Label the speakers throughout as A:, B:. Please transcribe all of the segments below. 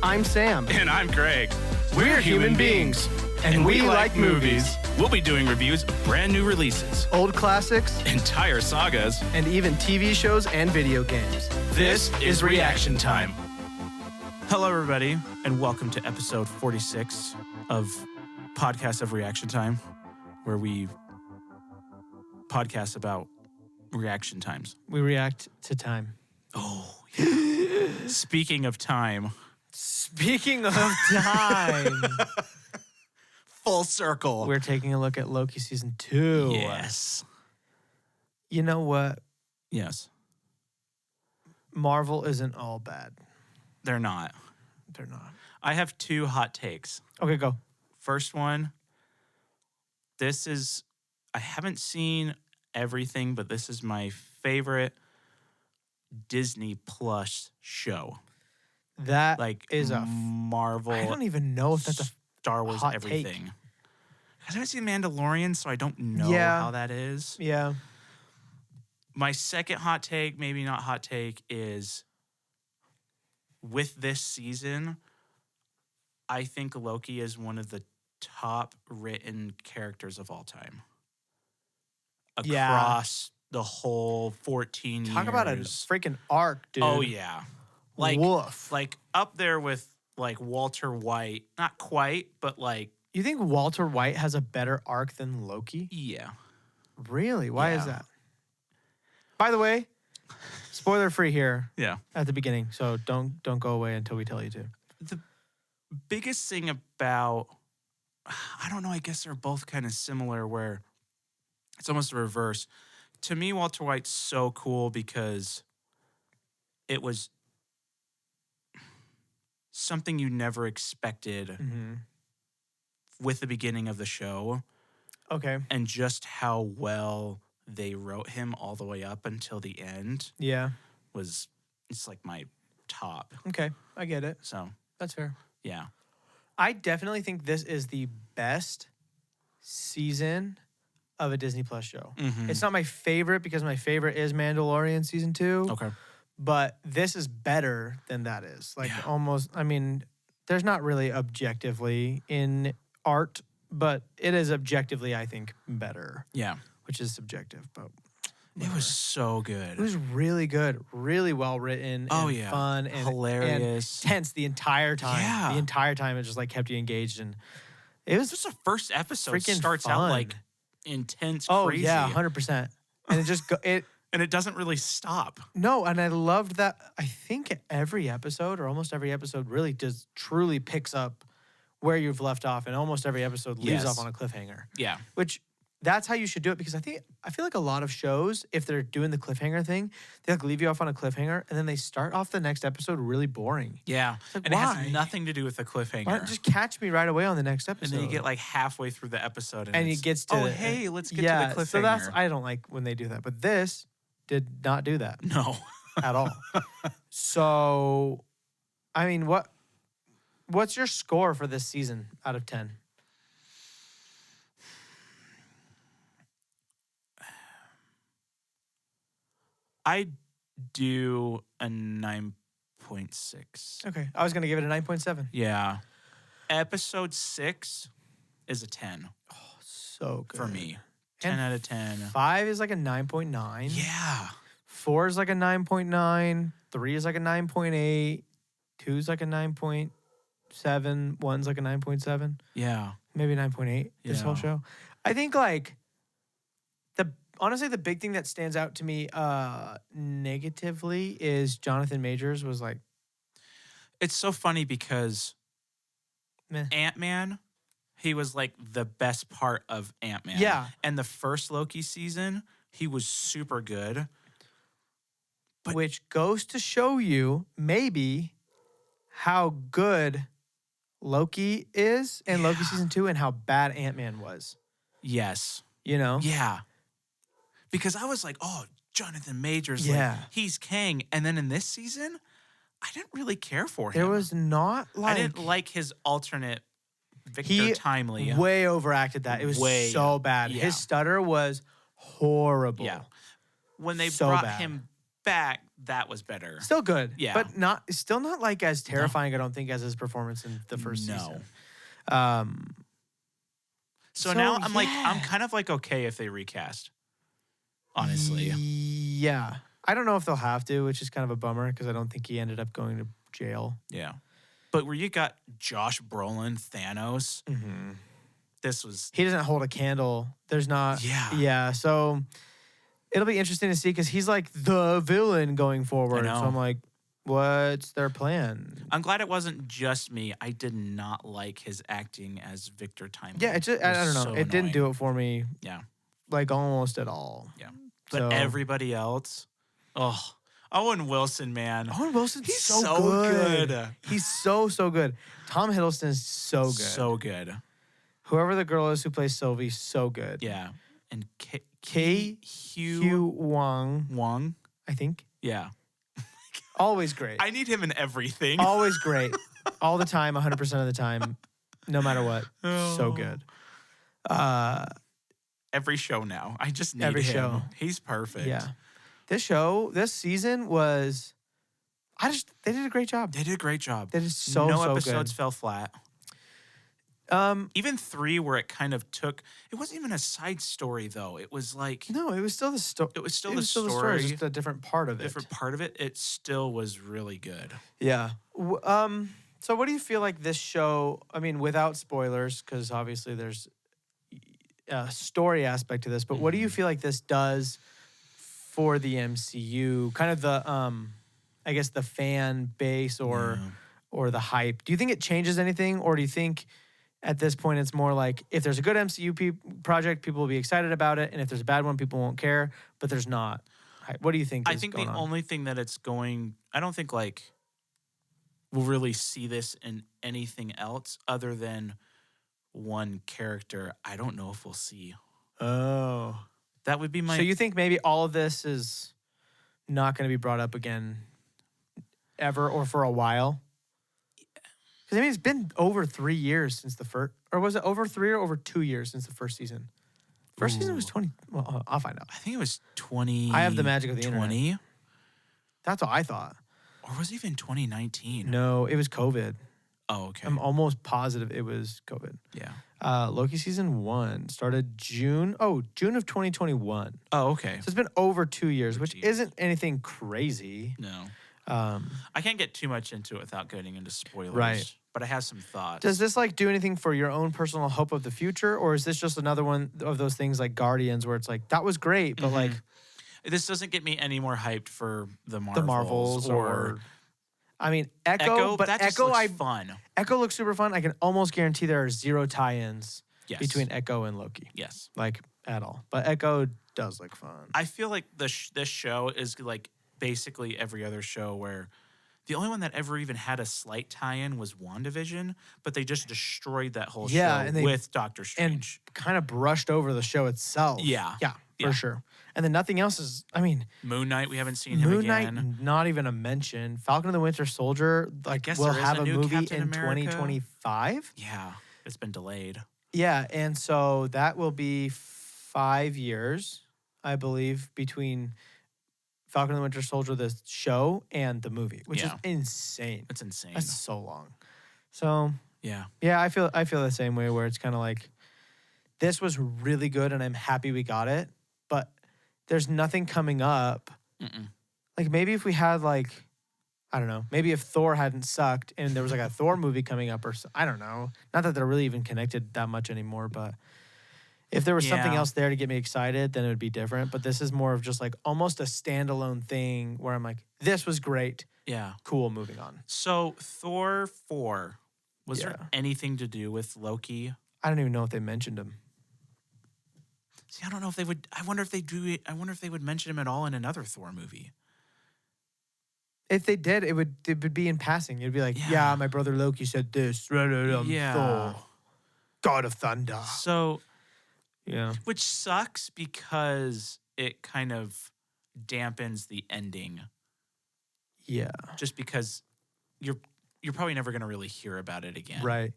A: I'm Sam.
B: And I'm Greg.
A: We're human beings. And we like movies.
B: We'll be doing reviews of brand new releases,
A: Old classics,
B: entire sagas,
A: and even TV shows and video games.
B: This is Reaction Time. Hello, everybody, and welcome to episode 46 of Podcast of Reaction Time, where we podcast about reaction times.
A: We react to time.
B: Oh, yeah. Speaking of time.
A: Speaking of time.
B: Full circle.
A: We're taking a look at Loki season 2.
B: Yes.
A: You know what?
B: Yes.
A: Marvel isn't all bad.
B: They're not.
A: They're not.
B: I have two hot takes.
A: Okay, go.
B: First one, I haven't seen everything, but this is my favorite Disney Plus show.
A: That
B: Like
A: is a
B: Marvel.
A: I don't even know if that's a
B: Star Wars
A: hot
B: everything.
A: take.
B: I haven't seen Mandalorian, so I don't know how that is.
A: Yeah.
B: My second hot take, maybe not hot take, is with this season, I think Loki is one of the top written characters of all time. Across the whole 14 years.
A: Talk about a freaking arc, dude.
B: Oh, yeah. Like,
A: woof.
B: Like up there with like Walter White. Not quite, but like.
A: You think Walter White has a better arc than Loki?
B: Yeah.
A: Really? Why is that? By the way, spoiler free here.
B: Yeah.
A: At the beginning, so don't go away until we tell you to.
B: The biggest thing about, I don't know, I guess they're both kind of similar where it's almost the reverse. To me, Walter White's so cool because it was something you never expected with the beginning of the show.
A: Okay.
B: And just how well they wrote him all the way up until the end.
A: Yeah.
B: It's like my top.
A: Okay. I get it.
B: So.
A: That's fair.
B: Yeah.
A: I definitely think this is the best season of a Disney Plus show.
B: Mm-hmm.
A: It's not my favorite because my favorite is Mandalorian season 2.
B: Okay.
A: But this is better than that is. Like almost, I mean, there's not really objectively in art, but it is objectively, I think, better.
B: Yeah.
A: Which is subjective, but
B: whatever. It was so good.
A: It was really good, really well written, and fun, and
B: hilarious,
A: and tense the entire time.
B: Yeah.
A: The entire time, it just like kept you engaged, and it was
B: just the first episode
A: freaking
B: starts
A: fun.
B: out like intense,
A: oh
B: crazy.
A: Yeah, 100%, and it just
B: and it doesn't really stop.
A: No, and I loved that. I think every episode or almost every episode really does truly picks up where you've left off, and almost every episode leaves off on a cliffhanger.
B: Yeah,
A: which. That's how you should do it because I feel like a lot of shows, if they're doing the cliffhanger thing, they like leave you off on a cliffhanger and then they start off the next episode really boring.
B: Yeah,
A: like,
B: and
A: why?
B: it has nothing to do with the cliffhanger.
A: Why not just catch me right away on the next episode?
B: And then you get like halfway through the episode and
A: it gets to
B: hey, let's get to the cliffhanger.
A: So I don't like when they do that, but this did not do that.
B: No,
A: at all. So, I mean, what's your score for this season out of 10?
B: I do a 9.6.
A: Okay. I was going to give it a 9.7.
B: Yeah. Episode 6 is a 10.
A: Oh, so good.
B: For me. 10 out of 10.
A: 5 is like a 9.9.
B: Yeah.
A: 4 is like a 9.9. 3 is like a 9.8. 2 is like a 9.7. 1's like a 9.7.
B: Yeah.
A: Maybe 9.8 this whole show. I think like honestly, the big thing that stands out to me negatively is Jonathan Majors was like...
B: It's so funny because Ant-Man, he was like the best part of Ant-Man.
A: Yeah.
B: And the first Loki season, he was super good.
A: But which goes to show you maybe how good Loki is in Loki season 2 and how bad Ant-Man was.
B: Yes.
A: You know?
B: Yeah. Because I was like, oh, Jonathan Majors, like, he's king. And then in this season, I didn't really care for him.
A: There was not like...
B: I didn't like his alternate Victor Timely.
A: Way overacted that. It was so bad.
B: Yeah.
A: His stutter was horrible.
B: Yeah. When they brought him back, that was better.
A: Still good.
B: Yeah.
A: But still not like as terrifying, I don't think, as his performance in the first season.
B: So now I'm
A: yeah.
B: kind of like okay if they recast. Honestly.
A: Yeah. I don't know if they'll have to, which is kind of a bummer because I don't think he ended up going to jail.
B: Yeah. But where you got Josh Brolin, Thanos, this was...
A: He doesn't hold a candle. There's not...
B: Yeah.
A: Yeah, so it'll be interesting to see because he's like the villain going forward. So I'm like, what's their plan?
B: I'm glad it wasn't just me. I did not like his acting as Victor Timely.
A: Yeah, I don't know. It didn't do it for me.
B: Yeah.
A: Like almost at all.
B: Yeah. But everybody else... Oh, Owen Wilson, man.
A: Owen Wilson's
B: He's
A: so good. He's so good. Tom Hiddleston's so good.
B: So good.
A: Whoever the girl is who plays Sylvie, so good.
B: Yeah. And
A: Hugh Wong, I think.
B: Yeah.
A: Always great.
B: I need him in everything.
A: Always great. All the time, 100% of the time, no matter what. So good.
B: Every show now. I just need
A: every
B: him.
A: Show.
B: He's perfect.
A: Yeah. This season was, they did a great job.
B: They did a great job.
A: They did so
B: No
A: good.
B: episodes fell flat. Even 3 where it kind of took, it wasn't even a side story though. It was like,
A: no, it was still the story.
B: It was still the story.
A: Just a different part of it.
B: Different part of it. It still was really good.
A: Yeah. So what do you feel like this show, I mean, without spoilers, because obviously there's a story aspect to this, but what do you feel like this does for the MCU? Kind of the, I guess the fan base or the hype. Do you think it changes anything, or do you think at this point it's more like if there's a good MCU project, people will be excited about it, and if there's a bad one, people won't care? But there's not. What do you think?
B: I think the only thing that it's going, I don't think like we'll really see this in anything else other than one character. I don't know if we'll see.
A: Oh.
B: That would be my...
A: So you think maybe all of this is not going to be brought up again ever or for a while? Because I mean, it's been over 3 years since the first... Or was it over 3 or over 2 years since the first season? First season was 20... Well, I'll find out.
B: I think it was 20...
A: I have the magic of the
B: 20?
A: internet. That's what I thought.
B: Or was it even 2019?
A: No, it was COVID.
B: Oh, okay.
A: I'm almost positive it was COVID.
B: Yeah.
A: Loki season 1 started June of 2021.
B: Oh, okay.
A: So it's been over 2 years, which isn't anything crazy.
B: No. I can't get too much into it without getting into spoilers.
A: Right.
B: But I have some thoughts.
A: Does this like do anything for your own personal hope of the future, or is this just another one of those things like Guardians where it's like that was great, but like
B: this doesn't get me any more hyped for the
A: Marvels or I mean Echo, but
B: that just
A: Echo
B: looks fun.
A: Echo looks super fun. I can almost guarantee there are 0 tie-ins between Echo and Loki.
B: Yes.
A: Like at all. But Echo does look fun.
B: I feel like this show is like basically every other show where the only one that ever even had a slight tie-in was WandaVision, but they just destroyed that whole show with Doctor Strange.
A: And kind of brushed over the show itself.
B: Yeah.
A: Yeah, for sure. And then nothing else is, I mean...
B: Moon Knight, we haven't seen him again.
A: Moon Knight, not even a mention. Falcon and the Winter Soldier, like, will have a movie
B: Captain
A: in
B: America.
A: 2025.
B: Yeah, it's been delayed.
A: Yeah, and so that will be 5 years, I believe, between... Falcon and the Winter Soldier, the show, and the movie, which is insane.
B: It's insane.
A: That's so long. So
B: yeah,
A: I feel the same way where it's kind of like this was really good and I'm happy we got it, but there's nothing coming up. Like maybe if we had like I don't know, maybe if Thor hadn't sucked and there was like a Thor movie coming up or I don't know. Not that they're really even connected that much anymore, but if there was something else there to get me excited, then it would be different. But this is more of just like almost a standalone thing where I'm like, this was great.
B: Yeah.
A: Cool, moving on.
B: So Thor 4, was there anything to do with Loki?
A: I don't even know if they mentioned him.
B: See, I don't know if they would. I wonder if they do it. I wonder if they would mention him at all in another Thor movie.
A: If they did, it would be in passing. It'd be like, yeah my brother Loki said this. Thor, God of Thunder.
B: So...
A: Yeah.
B: Which sucks because it kind of dampens the ending.
A: Yeah.
B: Just because you're probably never going to really hear about it again.
A: Right.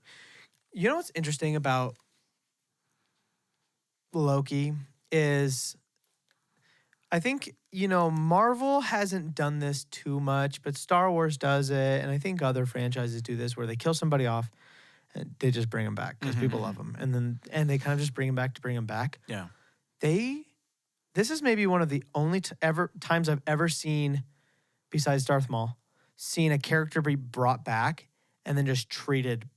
A: You know what's interesting about Loki is I think Marvel hasn't done this too much, but Star Wars does it, and I think other franchises do this where they kill somebody off and they just bring them back because people love them, and they kind of just bring them back to bring them back.
B: Yeah.
A: This is maybe one of the only times I've ever seen, besides Darth Maul, seen a character be brought back and then just treated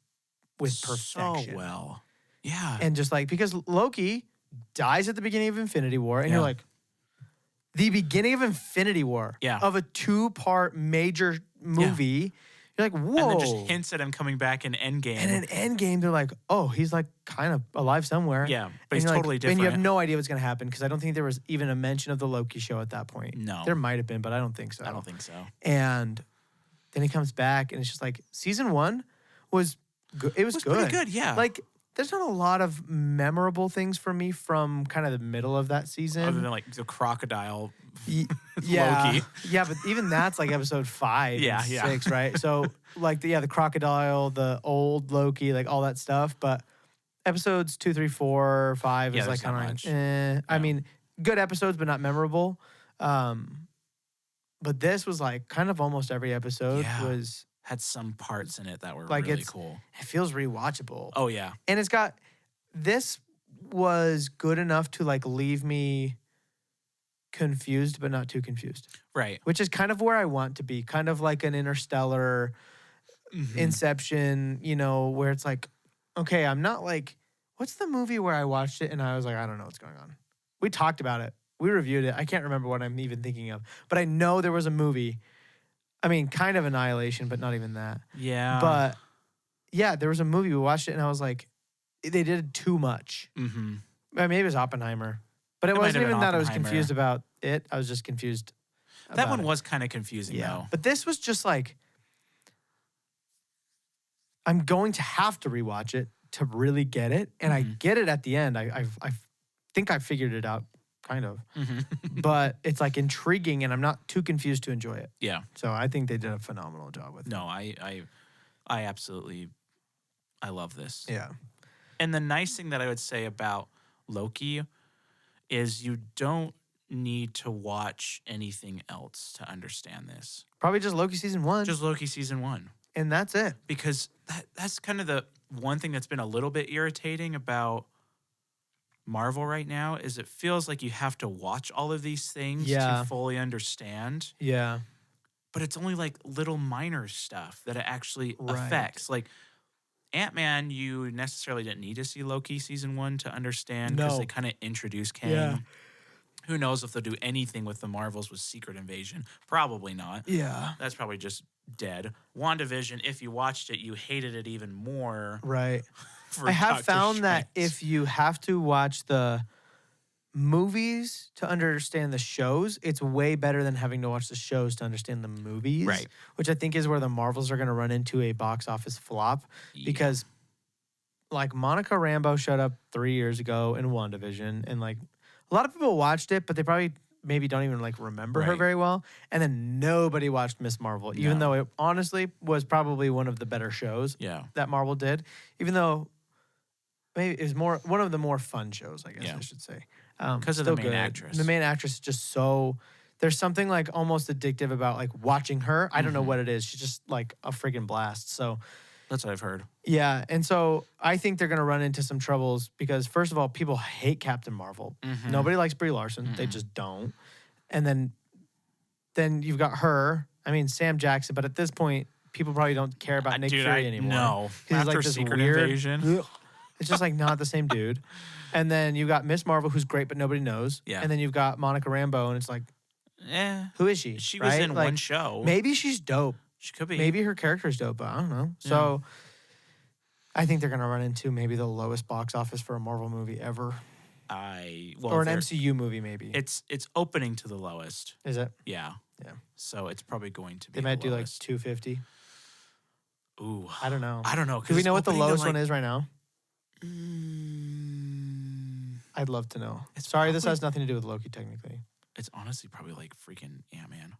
A: with perfection.
B: So well. Yeah.
A: And just like, because Loki dies at the beginning of Infinity War, and you're like, the beginning of Infinity War of a 2-part major movie. You're like, whoa.
B: And then just hints at him coming back in Endgame.
A: And in Endgame, they're like, oh, he's like kind of alive somewhere.
B: Yeah, but he's totally different.
A: And you have no idea what's going to happen because I don't think there was even a mention of the Loki show at that point.
B: No.
A: There might have been, but I don't think so.
B: I don't think so.
A: And then he comes back, and it's just like, season 1 was good. It was good.
B: Pretty good, yeah.
A: Like, there's not a lot of memorable things for me from kind of the middle of that season.
B: Other than like the crocodile
A: yeah.
B: Loki.
A: Yeah, but even that's like episode 5 and 6, right? So like the crocodile, the old Loki, like all that stuff. But episodes 2, 3, 4, 5 is like kind of like, I mean, good episodes, but not memorable. But this was like kind of almost every episode
B: had some parts in it that were
A: like
B: really cool.
A: It feels rewatchable.
B: Oh yeah.
A: And this was good enough to like leave me confused, but not too confused.
B: Right.
A: Which is kind of where I want to be. Kind of like an Interstellar, Inception, where it's like, okay, I'm not like, what's the movie where I watched it and I was like, I don't know what's going on. We talked about it. We reviewed it. I can't remember what I'm even thinking of. But I know there was a movie. I mean, kind of Annihilation, but not even that.
B: Yeah.
A: But yeah, there was a movie. We watched it and I was like, they did too much.
B: Mm-hmm.
A: Maybe it was Oppenheimer. But it wasn't even that I was confused about it. I was just confused.
B: That one was kind of confusing, though.
A: But this was just like, I'm going to have to rewatch it to really get it. And I get it at the end. I think I figured it out, kind of. But it's like intriguing, and I'm not too confused to enjoy it.
B: Yeah.
A: So I think they did a phenomenal job with it.
B: No, I absolutely, I love this.
A: Yeah.
B: And the nice thing that I would say about Loki is you don't need to watch anything else to understand this.
A: Probably just Loki season 1.
B: Just Loki season 1.
A: And that's it.
B: Because that's kind of the one thing that's been a little bit irritating about Marvel right now is it feels like you have to watch all of these things to fully understand.
A: Yeah.
B: But it's only like little minor stuff that it actually affects. Like Ant-Man, you necessarily didn't need to see Loki season 1 to understand because they kind of introduced Kang.
A: Yeah.
B: Who knows if they'll do anything with the Marvels with Secret Invasion? Probably not.
A: Yeah.
B: That's probably just dead. WandaVision, if you watched it, you hated it even more.
A: Right. I have found that if you have to watch the movies to understand the shows, it's way better than having to watch the shows to understand the movies.
B: Right.
A: Which I think is where the Marvels are going to run into a box office flop because like Monica Rambeau showed up 3 years ago in WandaVision, and like a lot of people watched it, but they probably maybe don't even like remember her very well. And then nobody watched Miss Marvel, even though it honestly was probably one of the better shows that Marvel did, even though maybe it was one of the more fun shows, I guess I should say.
B: Because of the main actress.
A: The main actress is just so, there's something like almost addictive about like watching her. I don't know what it is. She's just like a friggin' blast. So
B: that's what I've heard.
A: Yeah. And so I think they're going to run into some troubles because first of all, people hate Captain Marvel. Nobody likes Brie Larson. They just don't. And then you've got her. I mean, Sam Jackson. But at this point, people probably don't care about Nick Fury anymore.
B: No.
A: He's
B: After
A: like this
B: Secret
A: weird,
B: Invasion.
A: It's just like not the same dude. And then you've got Miss Marvel, who's great, but nobody knows.
B: Yeah.
A: And then you've got Monica Rambeau, and it's like, who is she?
B: She was in one show.
A: Maybe she's dope.
B: She could be.
A: Maybe her character's dope, but I don't know. So I think they're going to run into maybe the lowest box office for a Marvel movie ever. Or an MCU movie, maybe.
B: It's opening to the lowest.
A: Is it?
B: Yeah.
A: Yeah.
B: So it's probably going to be
A: They might
B: the
A: do like
B: lowest.
A: 250.
B: Ooh.
A: I don't know.
B: Do
A: we know what the lowest one is right now? I'd love to know. Sorry, this has nothing to do with Loki, technically.
B: It's honestly probably like freaking Ant-Man.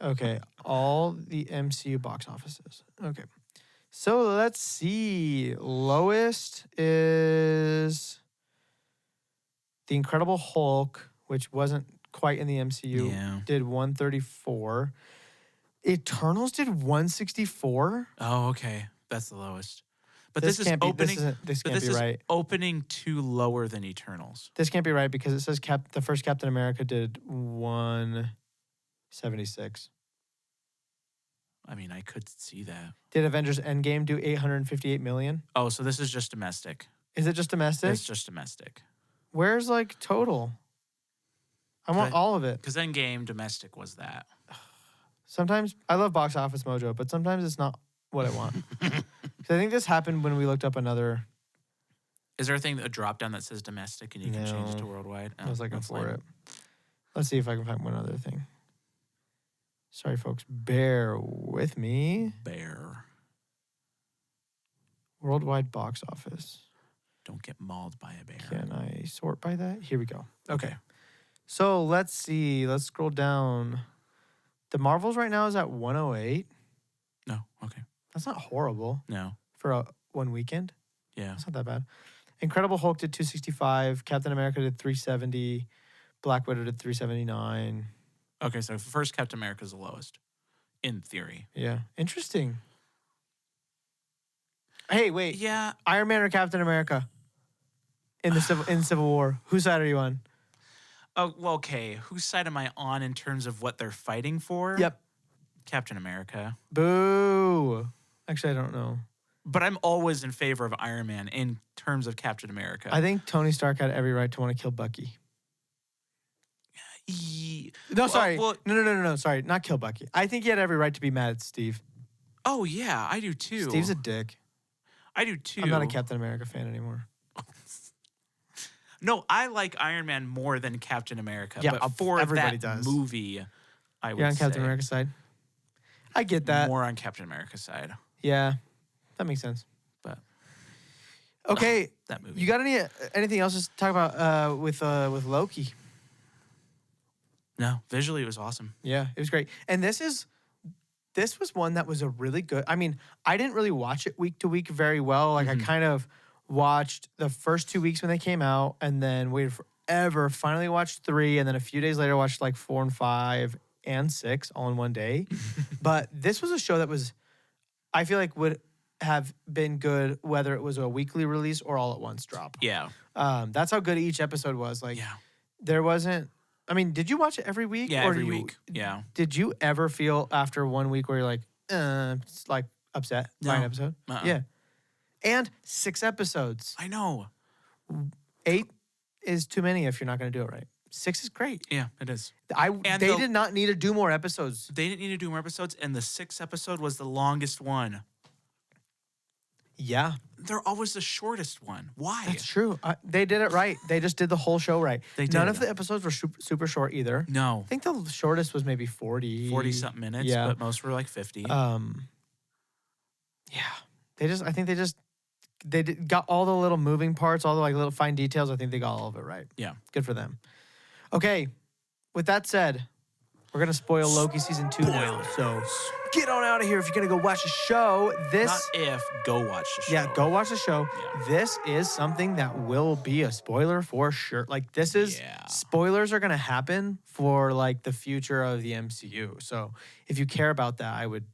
A: Okay, all the MCU box offices. Okay, so let's see. Lowest is The Incredible Hulk, which wasn't quite in the MCU.
B: Yeah.
A: Did 134. Eternals did 164.
B: Oh, okay. That's the lowest. But
A: This
B: this,
A: can't
B: is
A: be.
B: opening.
A: This
B: But
A: can't
B: this
A: be
B: is
A: right.
B: opening 2 lower than Eternals.
A: This can't be right because it says the first Captain America did 176.
B: I mean, I could see that.
A: Did Avengers Endgame do 858 million?
B: Oh, so this is just domestic.
A: Is it just domestic?
B: It's just domestic.
A: Where's like total? I want all of it.
B: Because Endgame domestic was that.
A: Sometimes I love Box Office Mojo, but sometimes it's not what I want. 'Cause I think this happened when we looked up another.
B: Is there a drop down that says domestic and you can change it to worldwide?
A: I was looking
B: that's
A: for
B: lame.
A: it. Let's see if I can find one other thing. Sorry, folks. Bear with me.
B: Bear.
A: Worldwide box office.
B: Don't get mauled by a bear.
A: Can I sort by that? Here we go. Okay. So let's see. Let's scroll down. The Marvels right now is at 108.
B: No. Okay.
A: That's not horrible
B: No.
A: for one weekend.
B: Yeah.
A: That's not that bad. Incredible Hulk did 265. Captain America did 370. Black Widow did 379.
B: Okay, so first Captain America is the lowest, in theory.
A: Yeah. Interesting. Hey, wait.
B: Yeah.
A: Iron Man or Captain America in Civil War? Whose side are you on?
B: Oh, well, okay. Whose side am I on in terms of what they're fighting for?
A: Yep.
B: Captain America.
A: Boo. Actually, I don't know.
B: But I'm always in favor of Iron Man in terms of Captain America.
A: I think Tony Stark had every right to want to kill Bucky. No, sorry. No. Sorry, not kill Bucky. I think he had every right to be mad at Steve.
B: Oh, yeah, I do too.
A: Steve's a dick.
B: I do too.
A: I'm not a Captain America fan anymore.
B: No, I like Iron Man more than Captain America.
A: Yeah,
B: but for
A: everybody
B: that
A: does.
B: movie, I would
A: You're on Captain
B: say
A: America's side. I get that.
B: more on Captain America's side.
A: Yeah, that makes sense.
B: But
A: okay,
B: that movie.
A: you got anything else to talk about with Loki?
B: No, visually it was awesome.
A: Yeah, it was great. And this was one that was a really good. I mean, I didn't really watch it week to week very well. Like I kind of watched the first 2 weeks when they came out, and then waited forever. Finally watched 3, and then a few days later watched like 4 and 5 and 6 all in one day. But this was a show that was, I feel like, would have been good whether it was a weekly release or all at once drop.
B: Yeah.
A: That's how good each episode was. Like,
B: Yeah.
A: there wasn't. I mean, did you watch it every week?
B: Yeah,
A: or
B: every week. Yeah.
A: Did you ever feel after 1 week where you're like, it's like upset by an
B: No.
A: episode?
B: Uh-uh.
A: Yeah. And 6 episodes.
B: I know.
A: 8 is too many if you're not going to do it right. 6 is great.
B: Yeah, it is.
A: They did not need to do more episodes.
B: They didn't need to do more episodes, and the 6th episode was the longest one.
A: Yeah,
B: They're always the shortest one. Why?
A: that's true. They did it right. They just did the whole show right.
B: They
A: None
B: did.
A: of the episodes were super short either.
B: No.
A: I think the shortest was maybe 40.
B: 40-something minutes,
A: Yeah.
B: but most were like 50.
A: Yeah. I think they got all the little moving parts, all the like little fine details. I think they got all of it right.
B: Yeah.
A: Good for them. Okay. With that said, we're going to spoil Loki season 2 now. So get on out of here if you're going to go watch the show.
B: Not if, go watch the show.
A: Yeah, go watch the show.
B: Yeah.
A: This is something that will be a spoiler for sure. Like this is
B: Yeah.
A: spoilers are going to happen for like the future of the MCU. So if you care about that, I would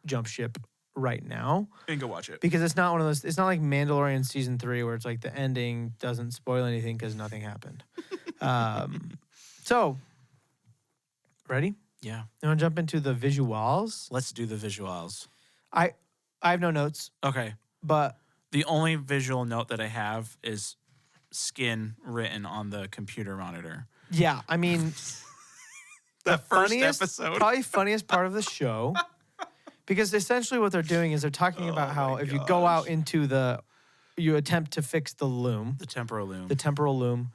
A: jump ship right now
B: And go watch it.
A: because it's not one of those. It's not like Mandalorian season 3 where it's like the ending doesn't spoil anything because nothing happened. So ready?
B: Yeah.
A: You want to jump into the visuals?
B: Let's do the visuals.
A: I have no notes,
B: Okay.
A: but
B: The only visual note that I have is skin written on the computer monitor.
A: yeah, I mean,
B: The first
A: funniest,
B: episode.
A: probably funniest part of the show, because essentially what they're doing is they're talking about how if you go out into you attempt to fix the loom,
B: The temporal loom.
A: the temporal loom,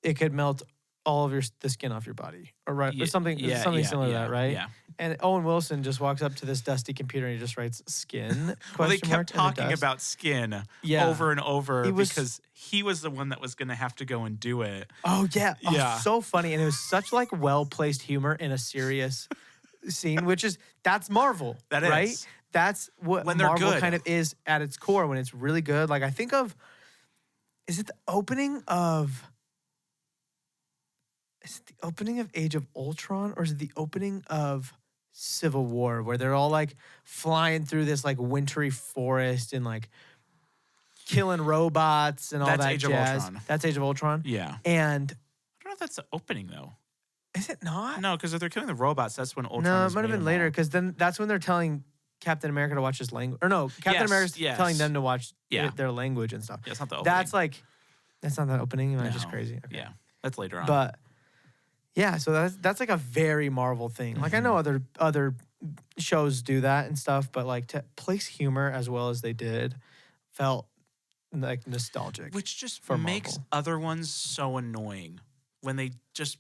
A: it could melt all of the skin off your body, or something similar to that, right?
B: Yeah.
A: And Owen Wilson just walks up to this dusty computer and he just writes "skin."
B: Well, they
A: question
B: kept
A: mark, and it
B: talking
A: does.
B: about skin
A: Yeah.
B: over and over
A: was-
B: because he was the one that was going to have to go and do it.
A: Oh yeah, oh,
B: Yeah.
A: so funny, and it was such like well placed humor in a serious scene, that's Marvel,
B: That
A: right?
B: is.
A: That's what
B: When they're
A: Marvel
B: good.
A: kind of is at its core when it's really good. Like I think of, is it the opening of is it the opening of Age of Ultron or is it the opening of Civil War where they're all like flying through this like wintry forest and like killing robots and all
B: That's
A: that
B: Age of
A: jazz.
B: Ultron.
A: That's Age of Ultron.
B: Yeah.
A: And
B: I don't know if that's the opening though.
A: is it not?
B: No, because if they're killing the robots, that's when Ultron.
A: No, it
B: has
A: might have
B: made
A: been
B: them
A: later
B: all.
A: because then that's when they're telling Captain America to watch his language. Or no, Captain America's telling them to watch their language and stuff.
B: Yeah, it's not the opening.
A: That's not the opening. Am I just
B: No.
A: crazy? Okay.
B: Yeah, that's later on.
A: But yeah, so that's like a very Marvel thing. Like I know other shows do that and stuff, but like to place humor as well as they did felt like nostalgic.
B: Which just
A: for
B: makes
A: Marvel.
B: other ones so annoying when they just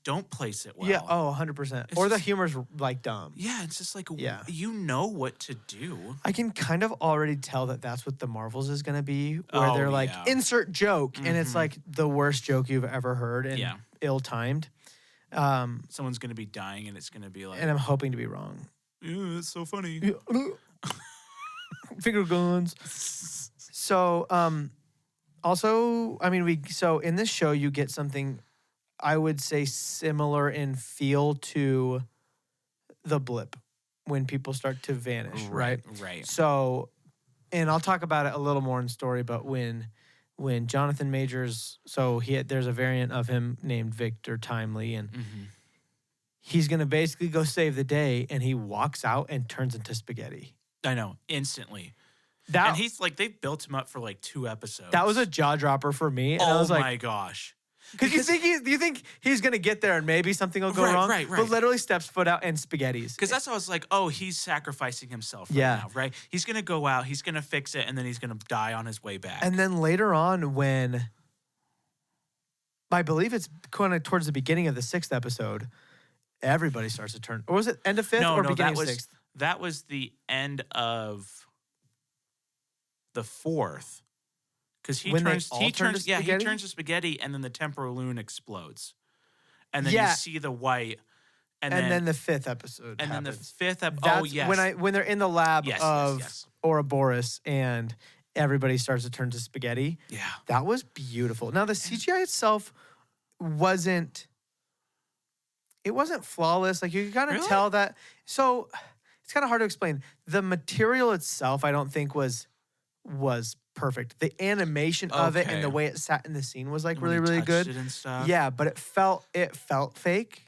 B: don't place it well.
A: Yeah, 100%.
B: It's
A: Or the
B: just-
A: humor's like dumb.
B: Yeah, it's just like
A: Yeah.
B: you know what to do.
A: I can kind of already tell that that's what the Marvels is going to be, where
B: Oh,
A: they're like,
B: yeah.
A: insert joke, and it's
B: Mhm.
A: like the worst joke you've ever heard and
B: Yeah.
A: ill-timed.
B: Someone's gonna be dying, and it's gonna be like,
A: And I'm hoping to be wrong.
B: "Ew, it's so funny.
A: Finger guns. So, also, I mean, so in this show, you get something I would say similar in feel to the blip when people start to vanish, right?
B: Right.
A: So, and I'll talk about it a little more in story, but when Jonathan Majors, so there's a variant of him named Victor Timely, and
B: Mm-hmm.
A: he's gonna basically go save the day, and he walks out and turns into spaghetti.
B: I know, instantly.
A: That
B: And he's like, they've built him up for like 2 episodes.
A: that was a jaw dropper for me, and I
B: Oh
A: was like,
B: my gosh.
A: because you think he's gonna get there and maybe something will go
B: Right,
A: wrong,
B: right.
A: but literally steps foot out and spaghettis.
B: Because that's how I was like, oh, he's sacrificing himself right
A: Yeah.
B: now, right? He's going to go out, he's going to fix it, and then he's going to die on his way back.
A: And then later on, when I believe it's kind of towards the beginning of the 6th episode, everybody starts to turn. Or was it end of 5th or beginning of 6th?
B: that was the end of the 4th. Because he
A: When they
B: turns,
A: all
B: he
A: turn to
B: turns, yeah, he
A: spaghetti?
B: turns to spaghetti, and then the temporal loon explodes, and then
A: Yeah.
B: you see the white, and
A: then the 5th episode
B: and then the
A: happens.
B: 5th episode.
A: That's
B: Oh yes,
A: when they're in the lab
B: Yes,
A: of
B: yes.
A: Ouroboros and everybody starts to turn to spaghetti.
B: yeah.
A: That was beautiful. Now the CGI itself wasn't flawless. Like you could kind of
B: Really?
A: tell that. So it's kind of hard to explain. The material itself, I don't think was perfect. The animation of it and
B: Okay.
A: the way it sat in the scene was like
B: When
A: really,
B: he
A: really
B: touched
A: good.
B: it and stuff.
A: Yeah, but it felt fake.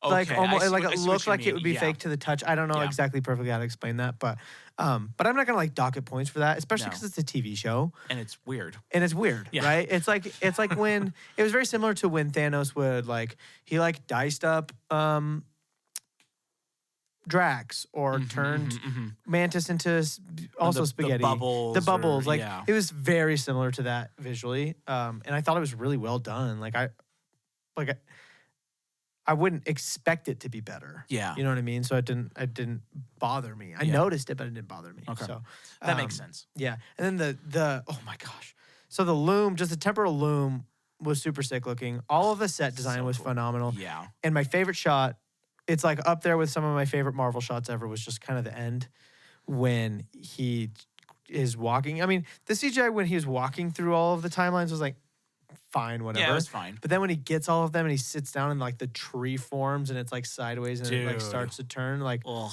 A: Like
B: Okay,
A: almost
B: I see
A: like
B: what- I
A: it
B: see what
A: looked
B: you
A: like it
B: mean.
A: would be
B: Yeah.
A: fake to the touch. I don't know
B: Yeah.
A: exactly perfectly how to explain that, but I'm not gonna like dock it points for that, especially
B: No.
A: because it's a TV show
B: and it's weird.
A: and it's weird,
B: Yeah.
A: right? It's like when it was very similar to when Thanos would he diced up Drax or turned Mantis into also
B: the
A: spaghetti.
B: bubbles
A: The bubbles,
B: or-
A: like
B: yeah.
A: it was very similar to that visually, and I thought it was really well done. I wouldn't expect it to be better.
B: Yeah.
A: You know what I mean? So it didn't bother me. I
B: Yeah.
A: noticed it, but it didn't bother me.
B: Okay.
A: So
B: That makes sense.
A: Yeah. And then the oh my gosh. So the loom, just the temporal loom was super sick looking. All of the set design
B: So
A: was
B: cool.
A: phenomenal.
B: Yeah.
A: And my favorite shot, it's like up there with some of my favorite Marvel shots ever, was just kind of the end when he is walking. I mean, the CGI when he was walking through all of the timelines was like fine, whatever.
B: Yeah, it was fine.
A: But then when he gets all of them and he sits down and like the tree forms and it's like sideways and it like
B: Dude.
A: starts to turn, like
B: Ugh.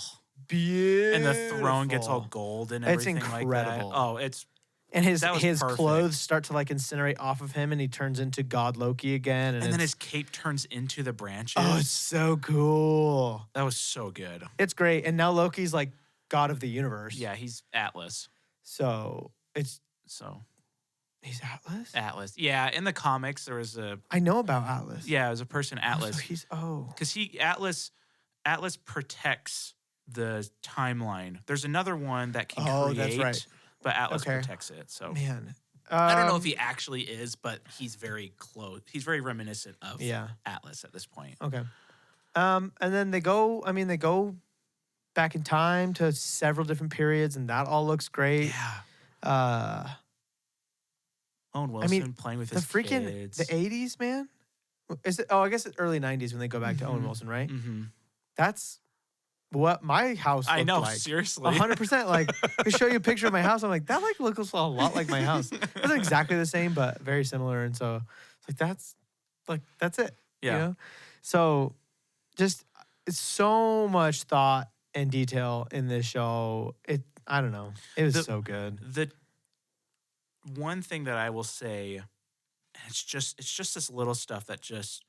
A: beautiful.
B: And the throne gets all gold and
A: It's
B: everything like
A: incredible.
B: that. Oh, it's
A: And his
B: that was perfect.
A: clothes start to like incinerate off of him and he turns into God Loki again.
B: and then
A: it's-
B: his cape turns into the branches.
A: oh, it's so cool.
B: That was so good.
A: It's great. And now Loki's like God of the universe.
B: Yeah, he's Atlas.
A: So
B: So
A: he's Atlas?
B: Atlas. Yeah, in the comics there was a
A: I know about Atlas.
B: yeah, it was a person
A: Oh,
B: Atlas.
A: so he's
B: Because Atlas protects the timeline. There's another one that can
A: Oh,
B: create,
A: that's right.
B: but Atlas
A: Okay.
B: protects it. So
A: man.
B: I don't know if he actually is, but he's very close. He's very reminiscent of
A: Yeah.
B: Atlas at this point.
A: Okay. And then they go back in time to several different periods and that all looks great.
B: Yeah. Owen Wilson playing with
A: The
B: his
A: freaking
B: kids.
A: the 80s, man. Is it? Oh, I guess it's early 90s when they go back to Owen
B: Mhm.
A: Wilson, right?
B: Mm-hmm.
A: That's what my house looked
B: I know,
A: like.
B: seriously.
A: 100%. Like, I show you a picture of my house. I'm like, that like looks a lot like my house. It wasn't exactly the same, but very similar. And so it's like that's it. You
B: Yeah.
A: know? So just it's so much thought and detail in this show. I don't know. It was
B: The-
A: so good.
B: The one thing that I will say, and it's just this little stuff that just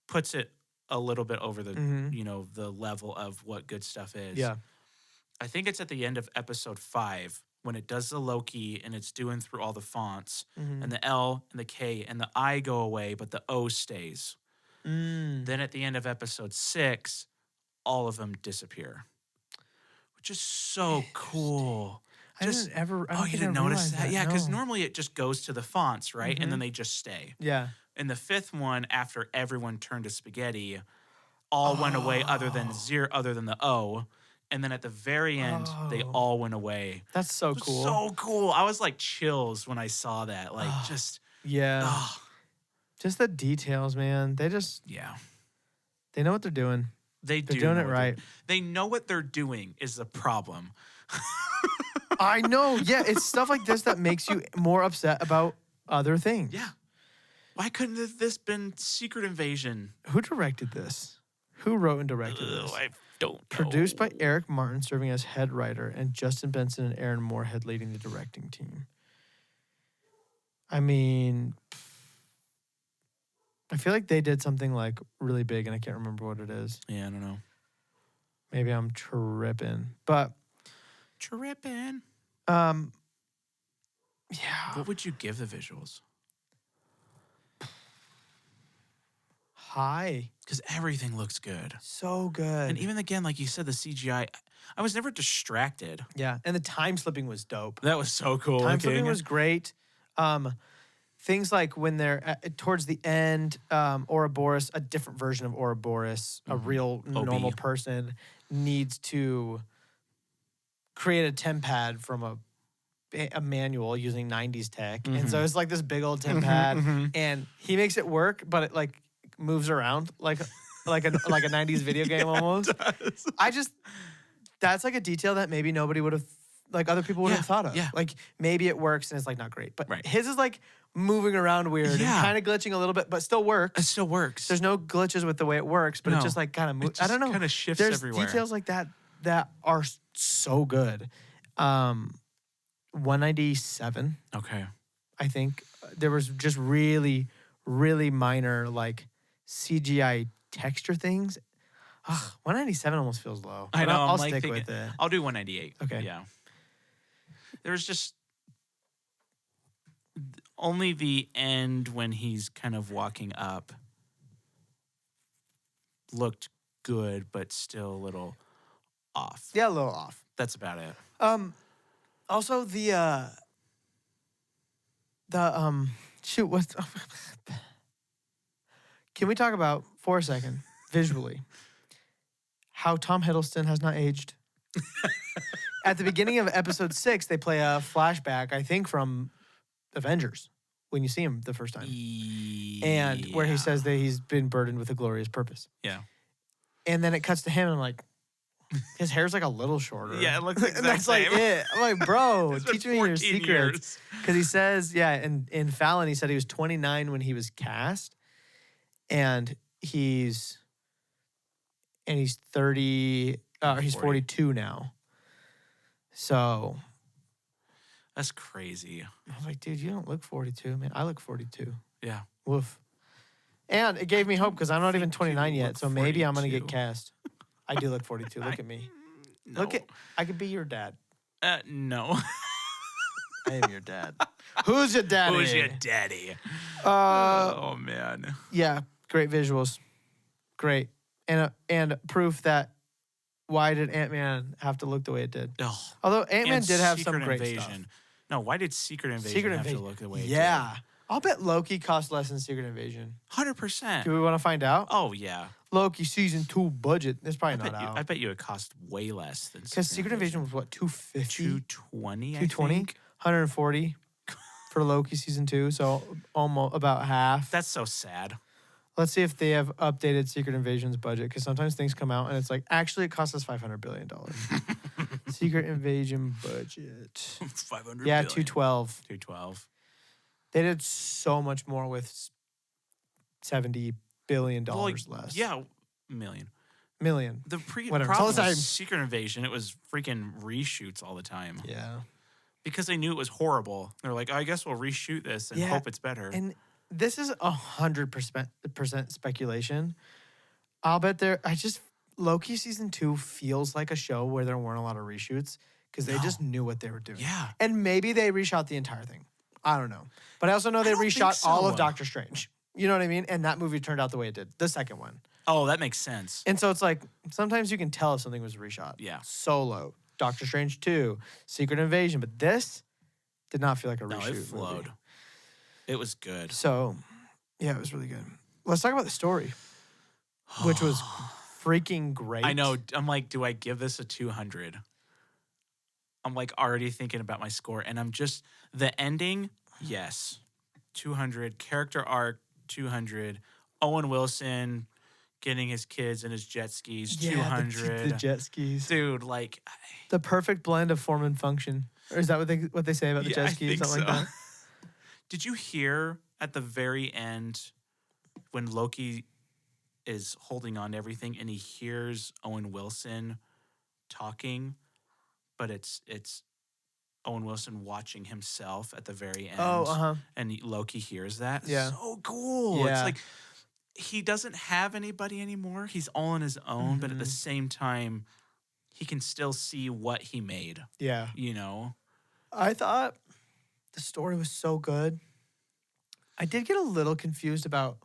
B: puts it a little bit over the
A: Mm-hmm.
B: the level of what good stuff is.
A: Yeah.
B: I think it's at the end of episode 5 when it does the Loki and it's doing through all the fonts
A: Mm-hmm.
B: and the L and the K and the I go away, but the O stays. Then at the end of episode 6, all of them disappear, which is so cool.
A: I don't think
B: you
A: I
B: didn't notice
A: realized
B: that? Yeah, because
A: no.
B: normally it just goes to the fonts, right? And then
A: Mhm.
B: they just stay.
A: Yeah.
B: In the 5th one, after everyone turned to spaghetti, all went away other than the O. And then at the very end, they
A: Oh.
B: all went away.
A: That's so
B: It was
A: cool.
B: so cool. I was like chills when I saw that. Like just,
A: Yeah.
B: oh,
A: Just the details, man. They
B: yeah.
A: know what they're doing.
B: They're
A: doing it right.
B: They know what they're doing is the problem.
A: I know. Yeah, it's stuff like this that makes you more upset about other things.
B: Yeah. Why couldn't this been Secret Invasion?
A: Who directed this? Who wrote and directed this?
B: I don't know.
A: Produced by Eric Martin, serving as head writer, and Justin Benson and Aaron Moorhead leading the directing team. I mean, I feel like they did something like really big, and I can't remember what it is.
B: Yeah, I don't know.
A: Maybe I'm tripping, but
B: Tripping.
A: yeah.
B: What would you give the visuals?
A: High.
B: Because everything looks good.
A: So good.
B: And even again, like you said, the CGI, I was never distracted.
A: Yeah, and the time slipping was dope.
B: That was so cool.
A: Time slipping was great. Things like when they're towards the end, Ouroboros, a different version of Ouroboros, a real normal person, needs to create a TemPad from a manual using 90s tech. And so it's like this big old TemPad, and he makes it work, but it like moves around like a 90s video game almost. That's like a detail that maybe nobody would have, like other people would have thought of.
B: Yeah.
A: Like maybe it works and it's like not great, but
B: Right.
A: his is like moving around weird and
B: Yeah.
A: kind of glitching a little bit, but still works.
B: It still works.
A: There's no glitches with the way it works, but it
B: No.
A: just like kind of
B: It
A: moves. I
B: just
A: don't know.
B: kinda shifts
A: There's
B: everywhere.
A: details like that are so good. 197,
B: Okay.
A: I think. There was just really, really minor like CGI texture things. 197 almost feels low.
B: I
A: but
B: know.
A: I'll
B: I'm like
A: stick
B: thinking,
A: with it.
B: I'll do 198.
A: Okay.
B: Yeah. There's just only the end when he's kind of walking up looked good, but still a little off.
A: Yeah, a little off.
B: That's about it.
A: Also shoot, what's can we talk about for a second visually how Tom Hiddleston has not aged? At the beginning of episode 6, they play a flashback, I think, from Avengers when you see him the first time, and where he says that he's been burdened with a glorious purpose.
B: Yeah.
A: And then it cuts to him, and I'm like, his hair's like a little shorter.
B: Yeah, it looks like
A: And that's like it. I'm like, bro,
B: It's been
A: teach me your
B: 14
A: secrets.
B: years.
A: Because he says, yeah, and in Fallon, he said he was 29 when he was cast, and he's 30. He's
B: 40.
A: 42 now. So
B: That's crazy.
A: I was like, dude, you don't look 42, man. I look 42.
B: Yeah.
A: Woof. And it gave me hope because I'm not even
B: think you
A: 29 yet,
B: look
A: so maybe I'm gonna get
B: 42.
A: cast. I do look 42. Look at me.
B: No.
A: Look at. I could be your dad.
B: No.
A: I am your dad. Who's your daddy?
B: Who's your daddy?
A: Uh,
B: Oh man.
A: yeah, great visuals, great, and proof that why did Ant-Man have to look the way it did?
B: Ugh.
A: Although Ant-Man
B: And
A: did have some
B: Secret
A: great
B: Invasion.
A: stuff.
B: No, why did Secret Invasion
A: Secret
B: have
A: Invasion.
B: to look the way it
A: Yeah, I'll bet Loki cost less than Secret Invasion.
B: did? 100%.
A: Do we want to find out?
B: Oh yeah.
A: Loki season 2 budget. It's probably not
B: I
A: out.
B: bet you it cost way less than
A: Because Secret Invasion was what, 250?
B: 220.
A: 220?
B: 220.
A: 140 for Loki season 2, so almost about half.
B: That's so sad.
A: Let's see if they have updated Secret Invasion's budget, because sometimes things come out and it's like, actually, it cost us $500 billion. Secret Invasion budget.
B: 500.
A: Yeah,
B: billion.
A: 212.
B: 212.
A: They did so much more with 70 billion
B: Well, like,
A: less.
B: Yeah, million.
A: Million.
B: The
A: Whatever.
B: problem
A: It's all the
B: was
A: same.
B: Secret Invasion. It was freaking reshoots all the time
A: Yeah.
B: because they knew it was horrible. They're like, I guess we'll reshoot this and
A: Yeah,
B: hope it's better.
A: And this is 100% speculation. I'll bet Loki season 2 feels like a show where there weren't a lot of reshoots because they just knew what they were doing.
B: Yeah.
A: And maybe they reshot the entire thing. I don't know. But I also know they
B: don't think
A: reshot all
B: so.
A: of Doctor Strange. You know what I mean? And that movie turned out the way it did. The second one.
B: Oh, that makes sense.
A: And so it's like sometimes you can tell if something was reshot.
B: Yeah.
A: Solo, Doctor Strange 2, Secret Invasion. But this did not feel like a
B: No,
A: reshoot
B: it flowed.
A: movie.
B: It was good.
A: So, yeah, it was really good. Let's talk about the story, which was freaking great.
B: I know. I'm like, do I give this a 200? I'm like already thinking about my score, and I'm just the ending. Yes, 200. Character arc 200. Owen Wilson getting his kids and his jet skis 200.
A: The jet skis.
B: Dude, like
A: The perfect blend of form and function. Or is that what they say about the
B: yeah,
A: jet
B: I
A: skis?
B: think
A: Something like that?
B: Did you hear at the very end when Loki is holding on to everything and he hears Owen Wilson talking, but it's Owen Wilson watching himself at the very end.
A: Oh,
B: And Loki hears that.
A: Yeah.
B: So cool.
A: Yeah.
B: It's like he doesn't have anybody anymore. He's all on his own, but at the same time, he can still see what he made.
A: Yeah.
B: You know?
A: I thought the story was so good. I did get a little confused about,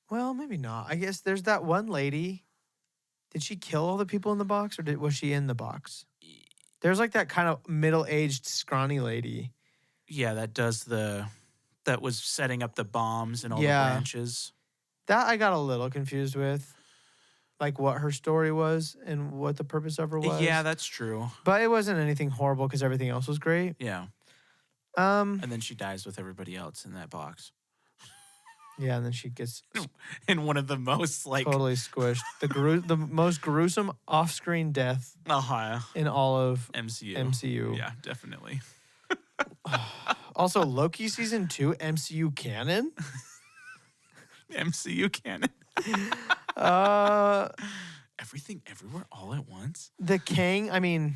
A: well, maybe not. I guess there's that one lady. Did she kill all the people in the box or was she in the box? There's like that kind of middle-aged, scrawny lady.
B: Yeah, that was setting up the bombs and all
A: Yeah.
B: the branches.
A: That I got a little confused with, like what her story was and what the purpose of her was.
B: Yeah, that's true.
A: But it wasn't anything horrible because everything else was great.
B: Yeah.
A: And
B: then she dies with everybody else in that box.
A: Yeah, and then she gets
B: In one of the most like
A: totally squished. The most gruesome off-screen death in all of MCU.
B: Yeah, definitely.
A: Also, Loki season 2 MCU canon.
B: MCU canon.
A: Uh,
B: Everything everywhere all at once.
A: the King. I mean,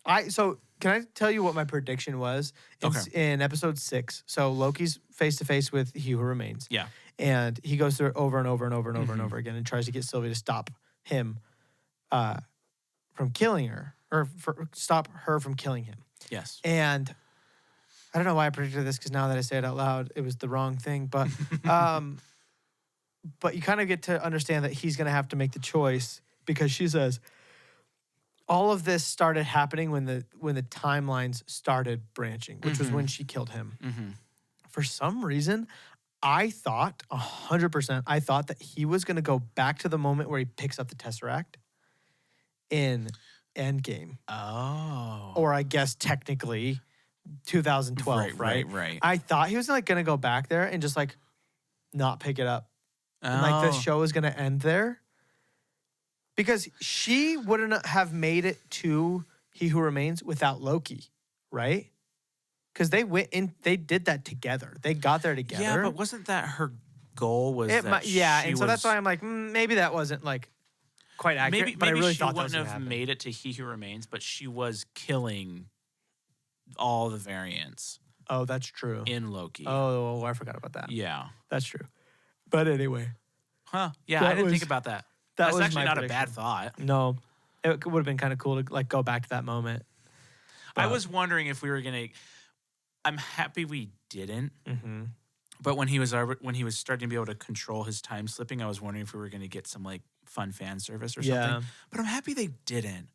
A: can I tell you what my prediction was in episode 6? So Loki's face to face with He Who Remains.
B: Yeah.
A: And he goes through it over and over and over and over and over again and tries to get Sylvie to stop him from killing her or stop her from killing him.
B: Yes.
A: And I don't know why I predicted this because now that I say it out loud, it was the wrong thing. But but you kind of get to understand that he's going to have to make the choice because she says all of this started happening when the timelines started branching, which was when she killed him.
B: Mm-hmm.
A: For some reason, I thought 100%. I thought that he was going to go back to the moment where he picks up the Tesseract in Endgame.
B: Oh.
A: Or I guess technically 2012, right?
B: Right.
A: I thought he was like going to go back there and just like not pick it up. And like the show is going to end there. Because she wouldn't have made it to He Who Remains without Loki, right? Because they did that together. They got there together.
B: Yeah, but wasn't that her goal?
A: And so that's why I'm like, maybe that wasn't like quite accurate.
B: Maybe
A: but I really
B: she
A: thought that was
B: wouldn't
A: gonna
B: have
A: happen.
B: made it to He Who Remains, but she was killing all the variants
A: Oh, that's true.
B: in Loki.
A: Oh, I forgot about that.
B: Yeah.
A: That's true. But anyway,
B: Huh. Yeah,
A: That
B: I didn't
A: was-
B: think about that.
A: that
B: That's
A: was
B: actually
A: my
B: not
A: prediction.
B: a bad thought.
A: no, it would have been kind of cool to like go back to that moment.
B: I
A: But-
B: was wondering if we were gonna. I'm happy we didn't.
A: Mm-hmm.
B: But when he was starting to be able to control his time slipping, I was wondering if we were going to get some like fun fan service or
A: Yeah.
B: something. But I'm happy they didn't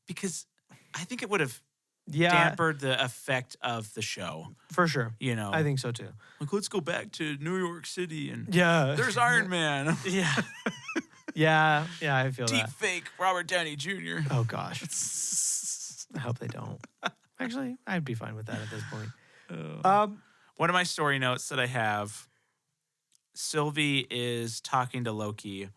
B: because I think it would have
A: Yeah,
B: dampened the effect of the show.
A: for sure.
B: You know,
A: I think so too.
B: like let's go back to New York City and
A: Yeah.
B: there's Iron Man.
A: Yeah. Yeah. Yeah, I feel
B: Deep
A: that.
B: fake Robert Downey Jr.
A: Oh gosh. I hope they don't. Actually, I'd be fine with that at this point.
B: One of my story notes that I have, Sylvie is talking to Loki,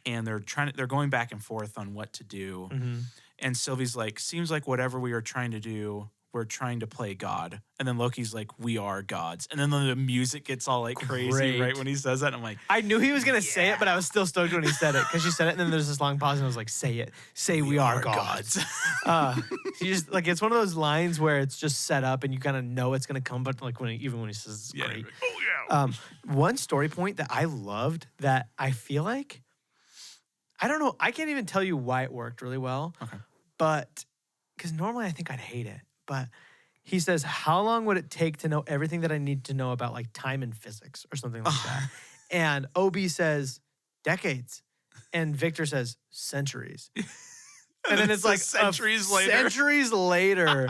B: and they're going back and forth on what to do.
A: Mm-hmm.
B: And Sylvie's like, seems like whatever we were trying to do we're trying to play God. And then Loki's like, we are gods. And then the music gets all like crazy right when he says that. And I'm like,
A: I knew he was going to say it, but I was still stoked when he said it because she said it. And then there's this long pause and I was like, say it. Say we are gods. She just like, it's one of those lines where it's just set up and you kind of know it's going to come. But like even when he says it's great.
B: Like, oh yeah.
A: One story point that I loved that I feel like, I don't know. I can't even tell you why it worked really well.
B: Okay.
A: But because normally I think I'd hate it. But he says, how long would it take to know everything that I need to know about like time and physics or something like that? And OB says, decades. And Victor says, centuries. And then it's like
B: centuries later.
A: Centuries later.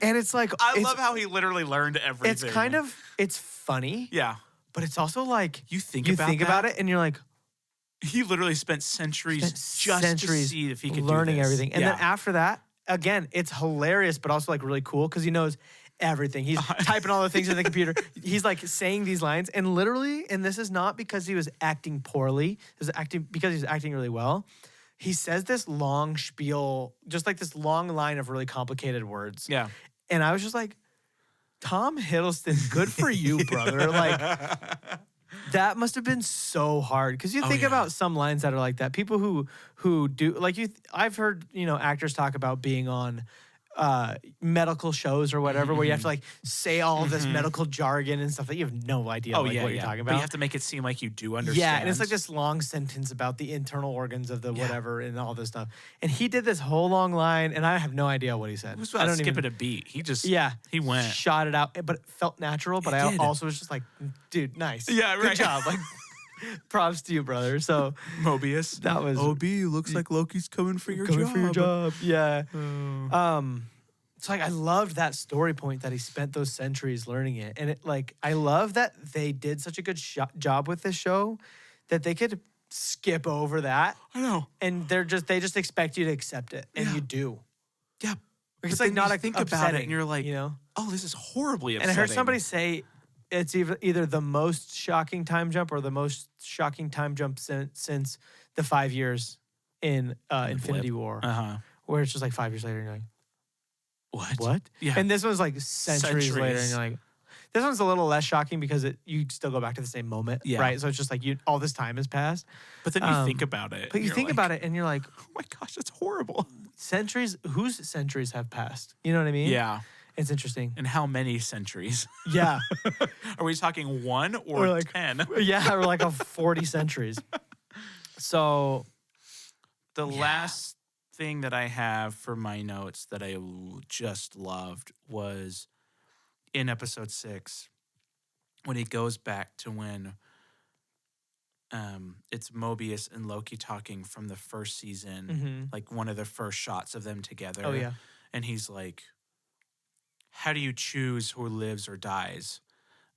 A: And it's like,
B: I love how he literally learned everything.
A: It's kind of, it's funny.
B: Yeah.
A: But it's also like,
B: you think about
A: it and you're like,
B: he literally spent centuries to see if he could
A: learning
B: do this.
A: everything. And then after that, again, it's hilarious, but also like really cool because he knows everything. He's typing all the things in the computer. He's like saying these lines, and literally, and this is not because he was acting poorly. It was acting because he's acting really well. He says this long spiel, just like this long line of really complicated words.
B: Yeah.
A: And I was just like, Tom Hiddleston, good for you, brother. Like, that must have been so hard because you think about some lines that are like that. People who do like I've heard actors talk about being on medical shows or whatever where you have to like say all this medical jargon and stuff that you have no idea what you're talking about.
B: But you have to make it seem like you do understand.
A: Yeah, and it's like this long sentence about the internal organs of the whatever and all this stuff. And he did this whole long line, and I have no idea what he said.
B: It was about skipping a beat. He just he went
A: shot it out, but it felt natural. But I also was just like, dude, nice, good job, like. Props to you, brother. So
B: Mobius,
A: that was
B: OB. Looks like Loki's coming for your
A: job. Yeah. So like I loved that story point that he spent those centuries learning it, and it like I love that they did such a good job with this show that they could skip over that.
B: I know,
A: and they just expect you to accept it, and you do.
B: Yeah,
A: it's like not
B: think about it, and you're like, oh, this is horribly upsetting.
A: And I heard somebody say. It's either the most shocking time jump or the most shocking time jump since the 5 years in Infinity War, where it's just like 5 years later and you're like, what?
B: Yeah.
A: And this one's like centuries later and you're like, this one's a little less shocking because you still go back to the same moment, right? So it's just like all this time has passed.
B: But then you think about it.
A: But you think about it and you're like,
B: oh my gosh, that's horrible.
A: Centuries, whose centuries have passed? You know what I mean?
B: Yeah.
A: It's interesting.
B: And how many centuries?
A: Yeah.
B: Are we talking 1 or
A: like,
B: 10?
A: Yeah, or like 40 centuries. So
B: the last thing that I have for my notes that I just loved was in episode 6 when he goes back to when it's Mobius and Loki talking from the first season, like one of the first shots of them together.
A: Oh, yeah.
B: And he's like, how do you choose who lives or dies?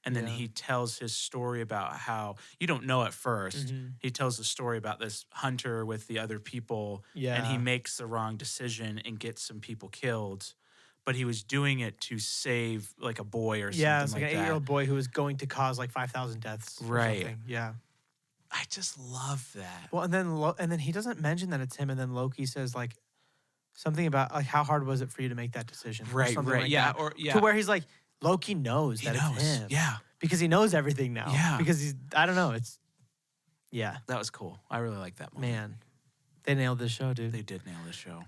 B: And then he tells his story about how, you don't know at first, he tells the story about this hunter with the other people, and he makes the wrong decision and gets some people killed, but he was doing it to save like a boy or something like that.
A: Yeah, it's like an 8-year-old boy who was going to cause like 5,000 deaths or something. Yeah.
B: I just love that.
A: Well, and then he doesn't mention that it's him, and then Loki says like, something about like how hard was it for you to make that decision?
B: Right,
A: like
B: yeah,
A: that. To where he's like, Loki knows that it's him.
B: Yeah.
A: Because he knows everything now.
B: Yeah.
A: Because I don't know,
B: That was cool. I really like that moment.
A: Man, they nailed this show, dude.
B: They did nail this show.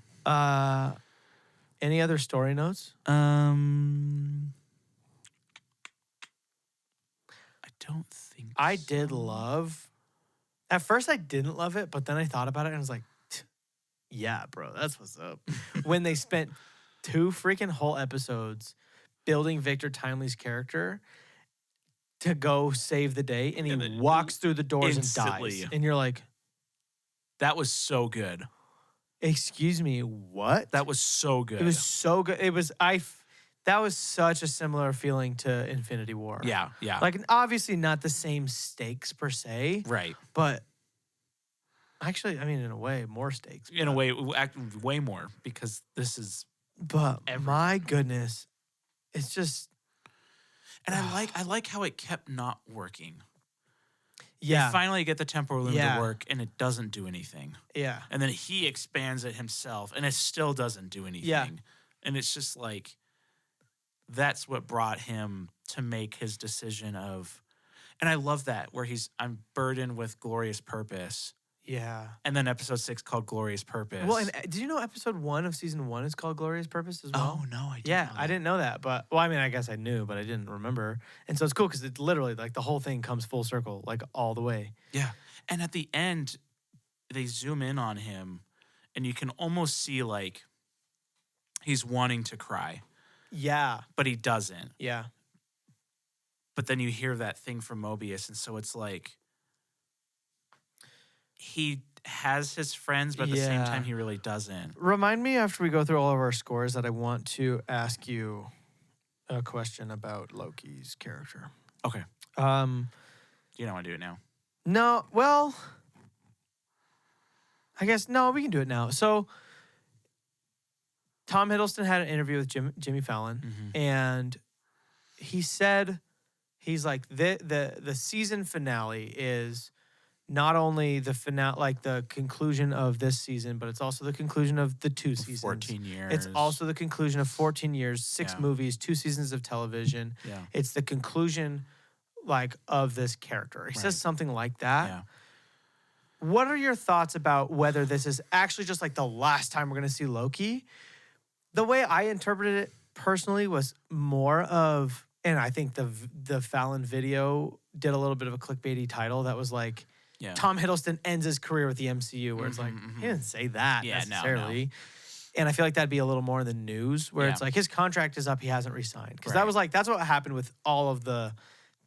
A: Any other story notes?
B: I don't think
A: I did love. At first I didn't love it, but then I thought about it and I was like, yeah, bro, that's what's up. When they spent 2 freaking whole episodes building Victor Timely's character to go save the day, and he walks through the doors instantly. And dies. And you're like,
B: that was so good.
A: Excuse me, what?
B: That was so good.
A: It was so good. That was such a similar feeling to Infinity War.
B: Yeah, yeah.
A: Like, obviously not the same stakes per se.
B: Right.
A: But actually, I mean, in a way, more stakes.
B: In a way, way more, because this is.
A: But my goodness, it's just.
B: And I like how it kept not working.
A: Yeah.
B: You finally get the temporal loom to work, and it doesn't do anything.
A: Yeah.
B: And then he expands it himself, and it still doesn't do anything.
A: Yeah.
B: And it's just like, that's what brought him to make his decision of, and I love that where I'm burdened with glorious purpose.
A: Yeah.
B: And then episode 6 called Glorious Purpose.
A: Well, and did you know episode 1 of season 1 is called Glorious Purpose as well?
B: Oh, no, I didn't
A: Yeah,
B: know
A: I
B: that.
A: didn't know that. But, well, I mean, I guess I knew, but I didn't remember. And so it's cool because it's literally like the whole thing comes full circle, like all the way.
B: Yeah. And at the end, they zoom in on him and you can almost see like he's wanting to cry,
A: Yeah.
B: but he doesn't.
A: Yeah.
B: But then you hear that thing from Mobius. And so it's like he has his friends, but at the same time, he really doesn't.
A: Remind me after we go through all of our scores that I want to ask you a question about Loki's character.
B: Okay.
A: You
B: don't want to do it now?
A: No, well, I guess, no, we can do it now. So Tom Hiddleston had an interview with Jimmy Fallon, and he said, he's like, the season finale is not only the finale, like the conclusion of this season, but it's also the conclusion of the 2 seasons.
B: 14 years.
A: It's also the conclusion of 14 years, 6 movies, 2 seasons of television.
B: Yeah.
A: It's the conclusion, like, of this character. He says something like that.
B: Yeah.
A: What are your thoughts about whether this is actually just like the last time we're going to see Loki? The way I interpreted it personally was more of, and I think the Fallon video did a little bit of a clickbaity title that was like, Tom Hiddleston ends his career with the MCU, where it's like, he didn't say that necessarily. No. And I feel like that'd be a little more in the news, where it's like his contract is up, he hasn't resigned. Because that was like, that's what happened with all of the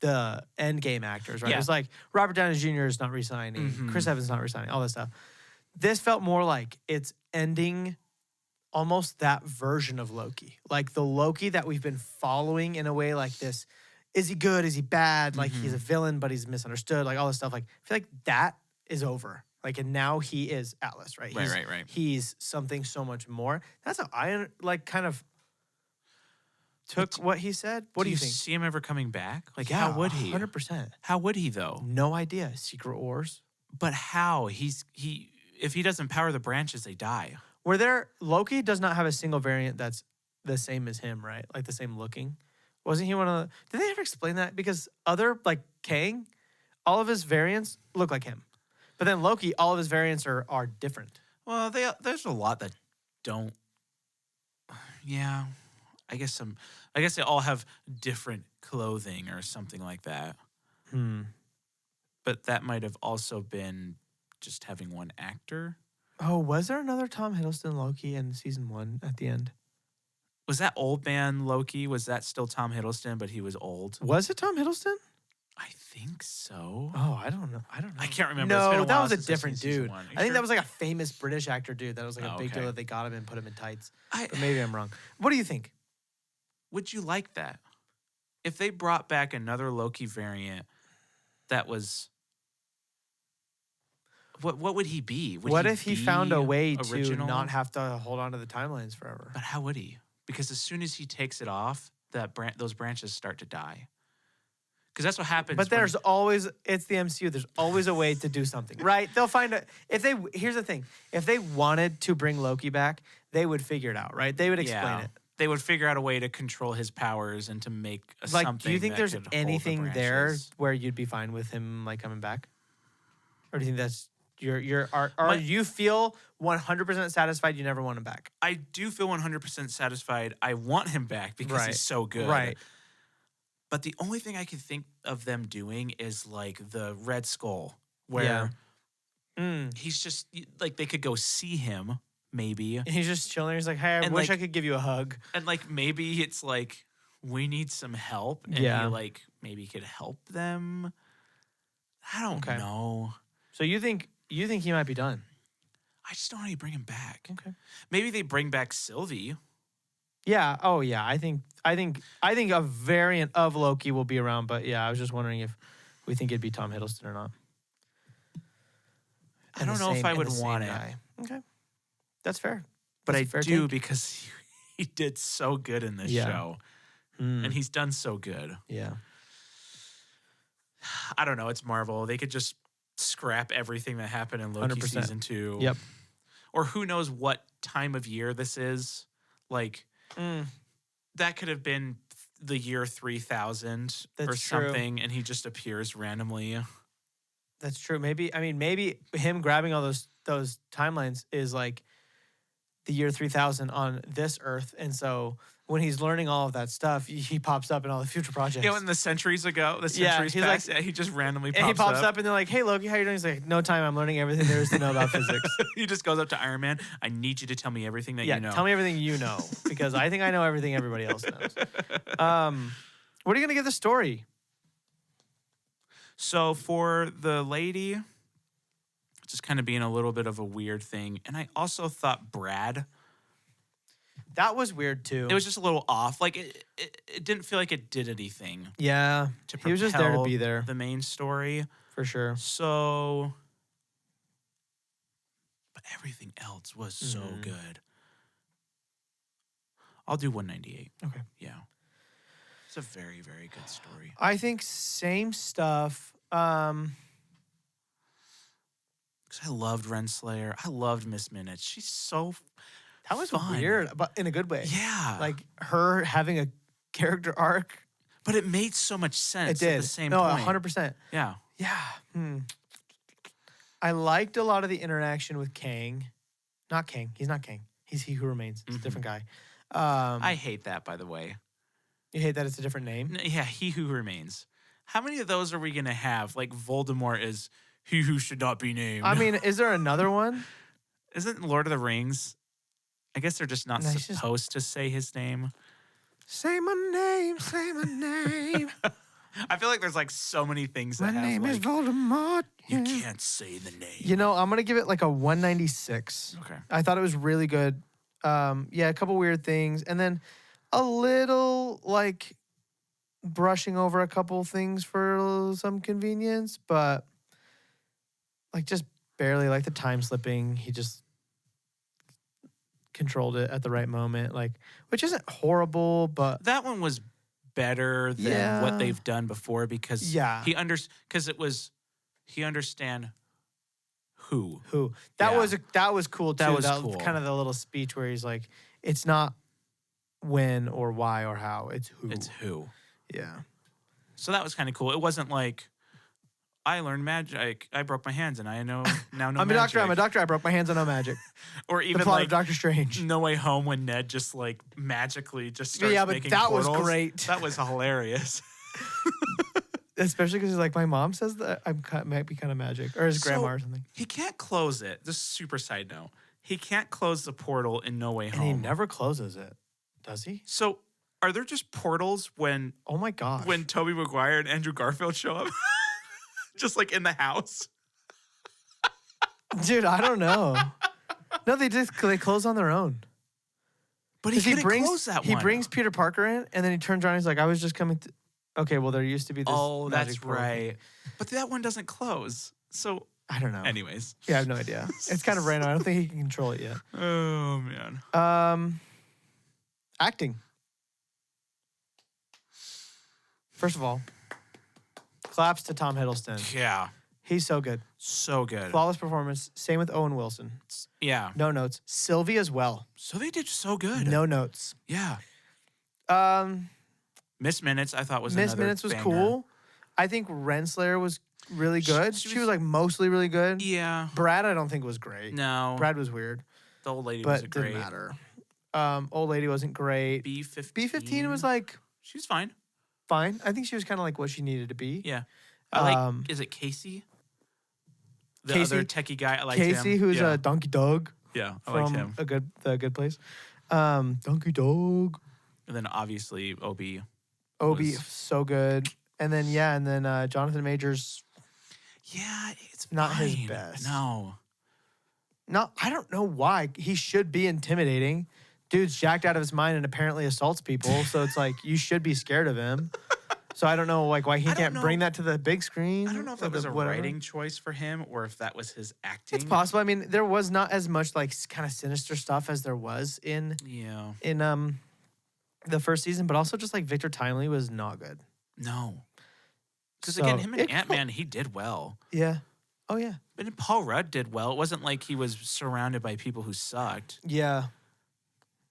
A: Endgame actors, right? It was like Robert Downey Jr. is not resigning, Chris Evans is not resigning, all this stuff. This felt more like it's ending almost that version of Loki. Like the Loki that we've been following in a way like this. Is he good? Is he bad? Like he's a villain, but he's misunderstood. Like all this stuff. Like I feel like that is over. Like, and now he is Atlas, right?
B: Right.
A: He's something so much more. That's how I like kind of took what he said. What do you think?
B: See him ever coming back? Like,
A: Yeah,
B: how would he?
A: 100%.
B: How would he though?
A: No idea. Secret Wars.
B: But how? If he doesn't power the branches, they die.
A: Loki does not have a single variant that's the same as him, right? Like the same looking. Wasn't he one of the... Did they ever explain that? Because other, like Kang, all of his variants look like him. But then Loki, all of his variants are different.
B: Well, there's a lot that don't... Yeah. I guess they all have different clothing or something like that. But that might have also been just having one actor.
A: Oh, was there another Tom Hiddleston Loki in season 1 at the end?
B: Was that old man Loki? Was that still Tom Hiddleston, but he was old?
A: Was it Tom Hiddleston?
B: I think so.
A: Oh, I don't know.
B: I can't remember.
A: No, that was a different dude. I think
B: sure?
A: that was like a famous British actor dude. That was like a big deal that they got him and put him in tights. But maybe I'm wrong. What do you think?
B: Would you like that? If they brought back another Loki variant that was... What would he be?
A: What if he found a way
B: original?
A: To not have to hold on to the timelines forever?
B: But how would he? Because as soon as he takes it off, those branches start to die. Because that's what happens.
A: But it's the MCU. There's always a way to do something, right? They'll find here's the thing. If they wanted to bring Loki back, they would figure it out, right? They would explain it.
B: They would figure out a way to control his powers and to make something.
A: Do you think there's anything there
B: branches.
A: where you'd be fine with him like coming back? Or do you think that's you feel 100% satisfied you never want him back?
B: I do feel 100% satisfied. I want him back because he's so good.
A: Right.
B: But the only thing I can think of them doing is like the Red Skull, where he's just like they could go see him maybe.
A: And he's just chilling. He's like, hey, I wish I could give you a hug.
B: And like maybe it's like we need some help, and he like maybe could help them. I don't know. So you think he might be done? I just don't know how you bring him back.
A: Okay.
B: Maybe they bring back Sylvie.
A: Yeah. Oh, yeah. I think a variant of Loki will be around, but yeah, I was just wondering if we think it'd be Tom Hiddleston or not.
B: I don't know if I would want it.
A: Okay. That's fair.
B: But I do because he did so good in this show. And he's done so good.
A: Yeah.
B: I don't know. It's Marvel. They could just scrap everything that happened in Loki
A: 100%.
B: season 2.
A: Yep.
B: Or who knows what time of year this is. Like, that could have been the year 3000 or
A: That's true.
B: something, and he just appears randomly.
A: That's true. Maybe him grabbing all those timelines is like the year 3000 on this Earth, and so when he's learning all of that stuff, he pops up in all the future projects.
B: Yeah, when the centuries
A: he's
B: passed,
A: like-
B: he just randomly pops
A: and he pops
B: up.
A: up, and they're like, "Hey, Loki, how you doing?" He's like, "No time. I'm learning everything there is to know about physics."
B: He just goes up to Iron Man. I need you to tell me everything that
A: Yeah,
B: you know.
A: tell me everything you know because I think I know everything everybody else knows. What are you gonna give the story?
B: So for the lady, just kind of being a little bit of a weird thing, and I also thought Brad.
A: That was weird too.
B: It was just a little off. Like it didn't feel like it did anything
A: yeah.
B: to
A: He was just there to
B: propel
A: be there
B: the main story.
A: for sure.
B: So, but everything else was so
A: Mhm.
B: good. I'll do 198.
A: Okay.
B: Yeah. It's a very, very good story.
A: I think same stuff.
B: 'Cause I loved Renslayer. I loved Miss Minutes. She's so
A: That was
B: fun.
A: weird, but in a good way.
B: Yeah.
A: Like her having a character arc.
B: But it made so much
A: It
B: sense
A: did.
B: at the same
A: no,
B: point.
A: 100%.
B: Yeah.
A: Yeah. I liked a lot of the interaction with Kang. Not Kang. He's not Kang. He's He Who Remains. It's a different guy.
B: I hate that, by the way.
A: You hate that it's a different name?
B: Yeah, He Who Remains. How many of those are we going to have? Like Voldemort is He Who Should Not Be Named.
A: I mean, is there another one?
B: Isn't Lord of the Rings? I guess they're just not
A: No, he's just-
B: supposed to say his name.
A: Say my name. Say my name.
B: I feel like there's like so many things
A: My
B: that have
A: name is
B: like,
A: Voldemort.
B: you
A: yeah.
B: can't say the name.
A: You know, I'm going to give it like a 196.
B: Okay.
A: I thought it was really good. Yeah, a couple weird things. And then a little like brushing over a couple things for some convenience, but like just barely, like the time slipping. He just controlled it at the right moment, like, which isn't horrible, but
B: That one was better than
A: Yeah.
B: what they've done before because
A: Yeah.
B: because it was he understand who.
A: that
B: Yeah.
A: was cool too.
B: That was cool.
A: kind of the little speech where he's like, it's not when or why or how, it's who.
B: It's who.
A: Yeah.
B: So that was kind of cool. It wasn't like I learned magic. I broke my hands and I know now know
A: I'm a doctor.
B: magic.
A: I'm a doctor. I broke my hands on no magic.
B: Or
A: The
B: even
A: plot
B: like
A: of Doctor Strange.
B: No Way Home when Ned just like magically just starts
A: Yeah, but
B: making
A: that was
B: portals.
A: great.
B: That was hilarious.
A: Especially because he's like, my mom says that might be kind of magic, or his grandma or something.
B: He can't close it. This is super side note. He can't close the portal in No Way
A: And
B: Home.
A: he never closes it, does he?
B: So are there just portals when
A: Oh my gosh.
B: Tobey Maguire and Andrew Garfield show up? Just like in the house?
A: Dude, I don't know. No, they close on their own.
B: But he
A: 'Cause
B: couldn't close that
A: he
B: one.
A: brings Peter Parker in, and then he turns around. And he's like, "I was just coming." Okay, well, there used to be this.
B: Oh,
A: magic
B: that's
A: portal thing."
B: right. But that one doesn't close. So
A: I don't know.
B: anyways.
A: Yeah, I have no idea. It's kind of random. I don't think he can control it yet.
B: Oh man.
A: Acting. First of all, claps to Tom Hiddleston.
B: Yeah.
A: He's so good.
B: So good.
A: Flawless performance. Same with Owen Wilson.
B: Yeah.
A: No notes. Sylvie as well.
B: So they did so good.
A: No notes.
B: Yeah.
A: Um,
B: Miss Minutes, I thought was
A: Miss
B: another
A: Minutes was
B: banger.
A: cool. I think Renslayer was really good.
B: She
A: She was
B: was-
A: like mostly really good.
B: Yeah.
A: Brad, I don't think was great.
B: No.
A: Brad was weird,
B: The old lady
A: but
B: was
A: it
B: great.
A: didn't matter. Old lady wasn't great.
B: B15.
A: B15 was like
B: She's fine.
A: fine. I think she was kind of like what she needed to be.
B: Yeah. I like.
A: Um,
B: Is it Casey? The
A: Casey-
B: other techie guy. I like
A: Casey,
B: him.
A: who's
B: yeah.
A: a Donkey Dog
B: Yeah, I liked
A: from
B: him.
A: The Good Place. Donkey Dog.
B: And then obviously Obi.
A: Obi,
B: Was-
A: so good. And then Jonathan Majors.
B: Yeah, it's
A: Not his
B: fine.
A: best.
B: No.
A: No, I don't know why. He should be intimidating. Dude's jacked out of his mind and apparently assaults people. So it's like you should be scared of him. So I don't know like why he
B: I don't
A: can't
B: know-
A: bring that to the big screen.
B: I don't know if
A: or
B: that was
A: the
B: a
A: whatever.
B: writing choice for him or if that was his acting.
A: It's possible. I mean, there was not as much like kind of sinister stuff as there was in
B: Yeah.
A: the first season, but also just like Victor Timely was not good.
B: No. Because
A: So,
B: again, him and
A: it-
B: Ant-Man, he did well.
A: Yeah. Oh yeah.
B: But then Paul Rudd did well. It wasn't like he was surrounded by people who sucked.
A: Yeah.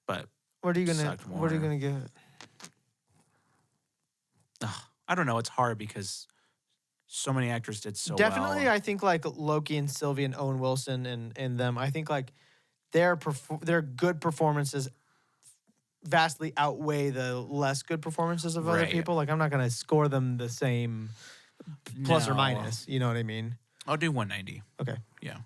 B: But
A: What are you
B: Sucked
A: gonna give it?
B: I don't know. It's hard because so many actors did so
A: Definitely,
B: well.
A: I think like Loki and Sylvie and Owen Wilson and them. I think like their good performances vastly outweigh the less good performances of other
B: Right.
A: people. Like I'm not gonna score them the same plus or
B: No.
A: minus. You know what I mean?
B: I'll do 190.
A: Okay.
B: Yeah.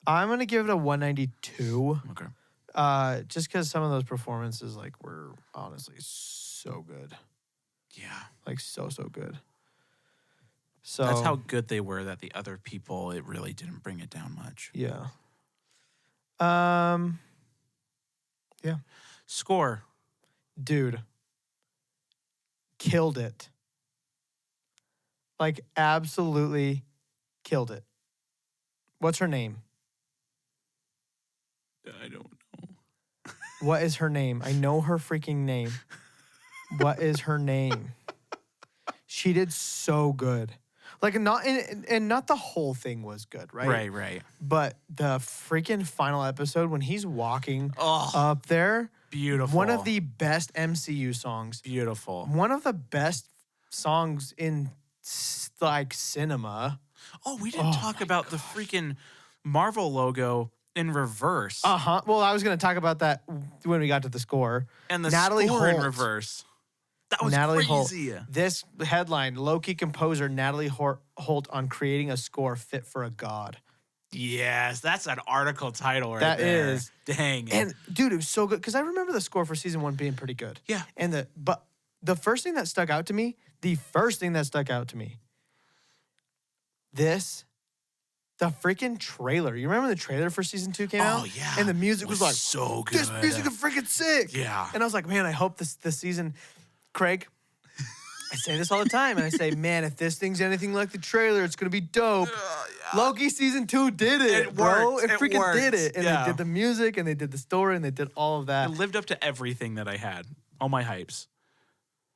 A: I'm gonna give it a 192.
B: Okay.
A: Just because some of those performances like were honestly so good,
B: Yeah.
A: like so good. So
B: That's how good they were that the other people, it really didn't bring it down much.
A: yeah. Yeah,
B: Score.
A: dude, killed it. Like absolutely killed it. What's her name?
B: I don't know.
A: What is her name? I know her freaking name. What is her name? She did so good. Like not and not the whole thing was good, right?
B: Right.
A: But the freaking final episode when he's walking
B: Oh,
A: up there,
B: beautiful.
A: one of the best MCU songs.
B: Beautiful.
A: One of the best songs in like cinema.
B: Oh, we didn't talk about the freaking Marvel logo in reverse.
A: Well, I was going to talk about that when we got to the score.
B: And the
A: Natalie
B: score in
A: Holt.
B: reverse. That was
A: Natalie
B: crazy.
A: Holt. This headline, Loki composer Natalie Holt on creating a score fit for a god.
B: Yes, that's an article title right
A: That
B: there.
A: is.
B: Dang.
A: And dude, it was so good because I remember the score for season 1 being pretty good.
B: Yeah.
A: And but the first thing that stuck out to me, the freaking trailer. You remember the trailer for season 2 came out?
B: Oh, yeah.
A: And the music was like,
B: so good.
A: this music is freaking sick.
B: Yeah.
A: And I was like, man, I hope this season, Craig, I say this all the time. And I say, man, if this thing's anything like the trailer, it's going to be dope. Loki season 2 did it, bro.
B: worked.
A: It
B: It
A: freaking
B: worked.
A: did it. And
B: Yeah.
A: they did the music and they did the story and they did all of that.
B: It lived up to everything that I had. All my hypes.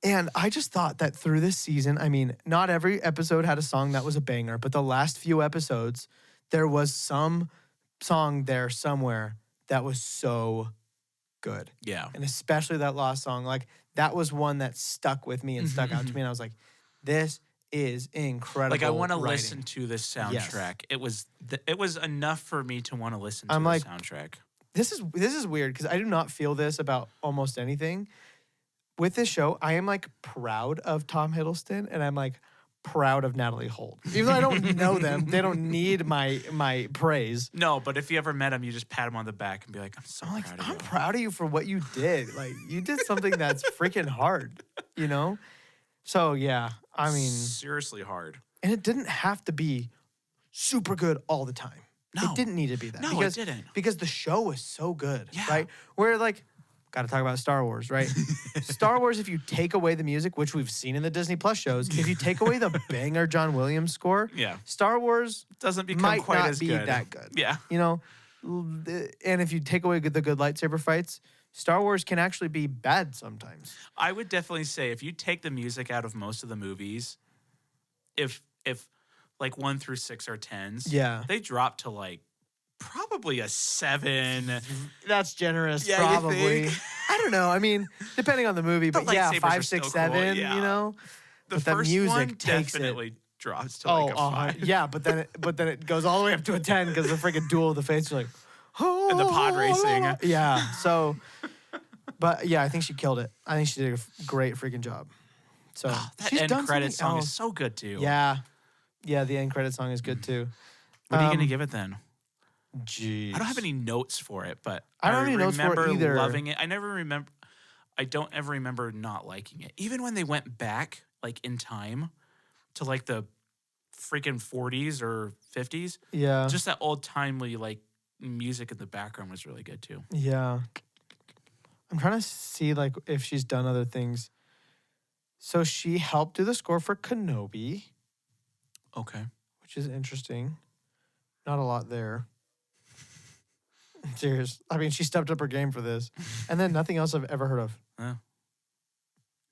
A: And I just thought that through this season, I mean, not every episode had a song that was a banger, but the last few episodes, there was some song there somewhere that was so good.
B: Yeah.
A: And especially that last song, like that was one that stuck with me and stuck out to me. And I was like, this is incredible.
B: Like I want to
A: writing.
B: listen to this soundtrack. It was enough for me to want to listen to
A: I'm
B: the
A: like,
B: soundtrack.
A: This is weird because I do not feel this about almost anything. With this show, I am like proud of Tom Hiddleston and I'm like proud of Natalie Holt. Even though I don't know them, they don't need my praise.
B: No, but if you ever met him, you just pat him on the back and be like, I'm so
A: I'm like,
B: proud of
A: I'm
B: you.
A: proud of you for what you did. Like you did something that's freaking hard, you know? So yeah, I mean,
B: seriously hard.
A: and it didn't have to be super good all the time.
B: No.
A: It didn't need to be that.
B: No,
A: because,
B: it didn't.
A: Because the show was so good,
B: Yeah.
A: right? Where like, got to talk about Star Wars, right? Star Wars, if you take away the music, which we've seen in the Disney Plus shows, if you take away the banger John Williams score,
B: Yeah.
A: Star Wars
B: Doesn't become
A: might
B: quite
A: not
B: as
A: be
B: good.
A: that good.
B: Yeah.
A: You know, and if you take away the good lightsaber fights, Star Wars can actually be bad sometimes.
B: I would definitely say if you take the music out of most of the movies, if like 1 through 6 are 10s,
A: Yeah.
B: they drop to like probably a 7.
A: That's generous,
B: Yeah, you
A: probably.
B: think?
A: I don't know. I mean, depending on the movie,
B: The
A: but yeah,
B: lightsabers
A: 5,
B: are
A: 6,
B: still cool,
A: 7.
B: yeah.
A: You know,
B: The
A: but the
B: first
A: music
B: one
A: takes
B: definitely drops to
A: Oh,
B: like a 5.
A: yeah, but then it goes all the way up to a 10 because the freaking duel of the fates are like,
B: And the pod racing.
A: Yeah. So, but yeah, I think she killed it. I think she did a great freaking job. So
B: That
A: she's
B: end
A: done
B: credit
A: something
B: song
A: else.
B: is so good too.
A: Yeah, the end credit song is good too.
B: What are you gonna
A: Um,
B: give it then?
A: Jeez.
B: I don't have any notes for it, but
A: I don't have any notes for it
B: remember
A: either.
B: loving it. I don't ever remember not liking it. Even when they went back, like in time, to like the freaking 40s or 50s,
A: Yeah.
B: just that old timely like music in the background was really good too.
A: Yeah. I'm trying to see like if she's done other things. So she helped do the score for Kenobi,
B: Okay.
A: which is interesting. Not a lot there. Serious. I mean, she stepped up her game for this. And then nothing else I've ever heard of.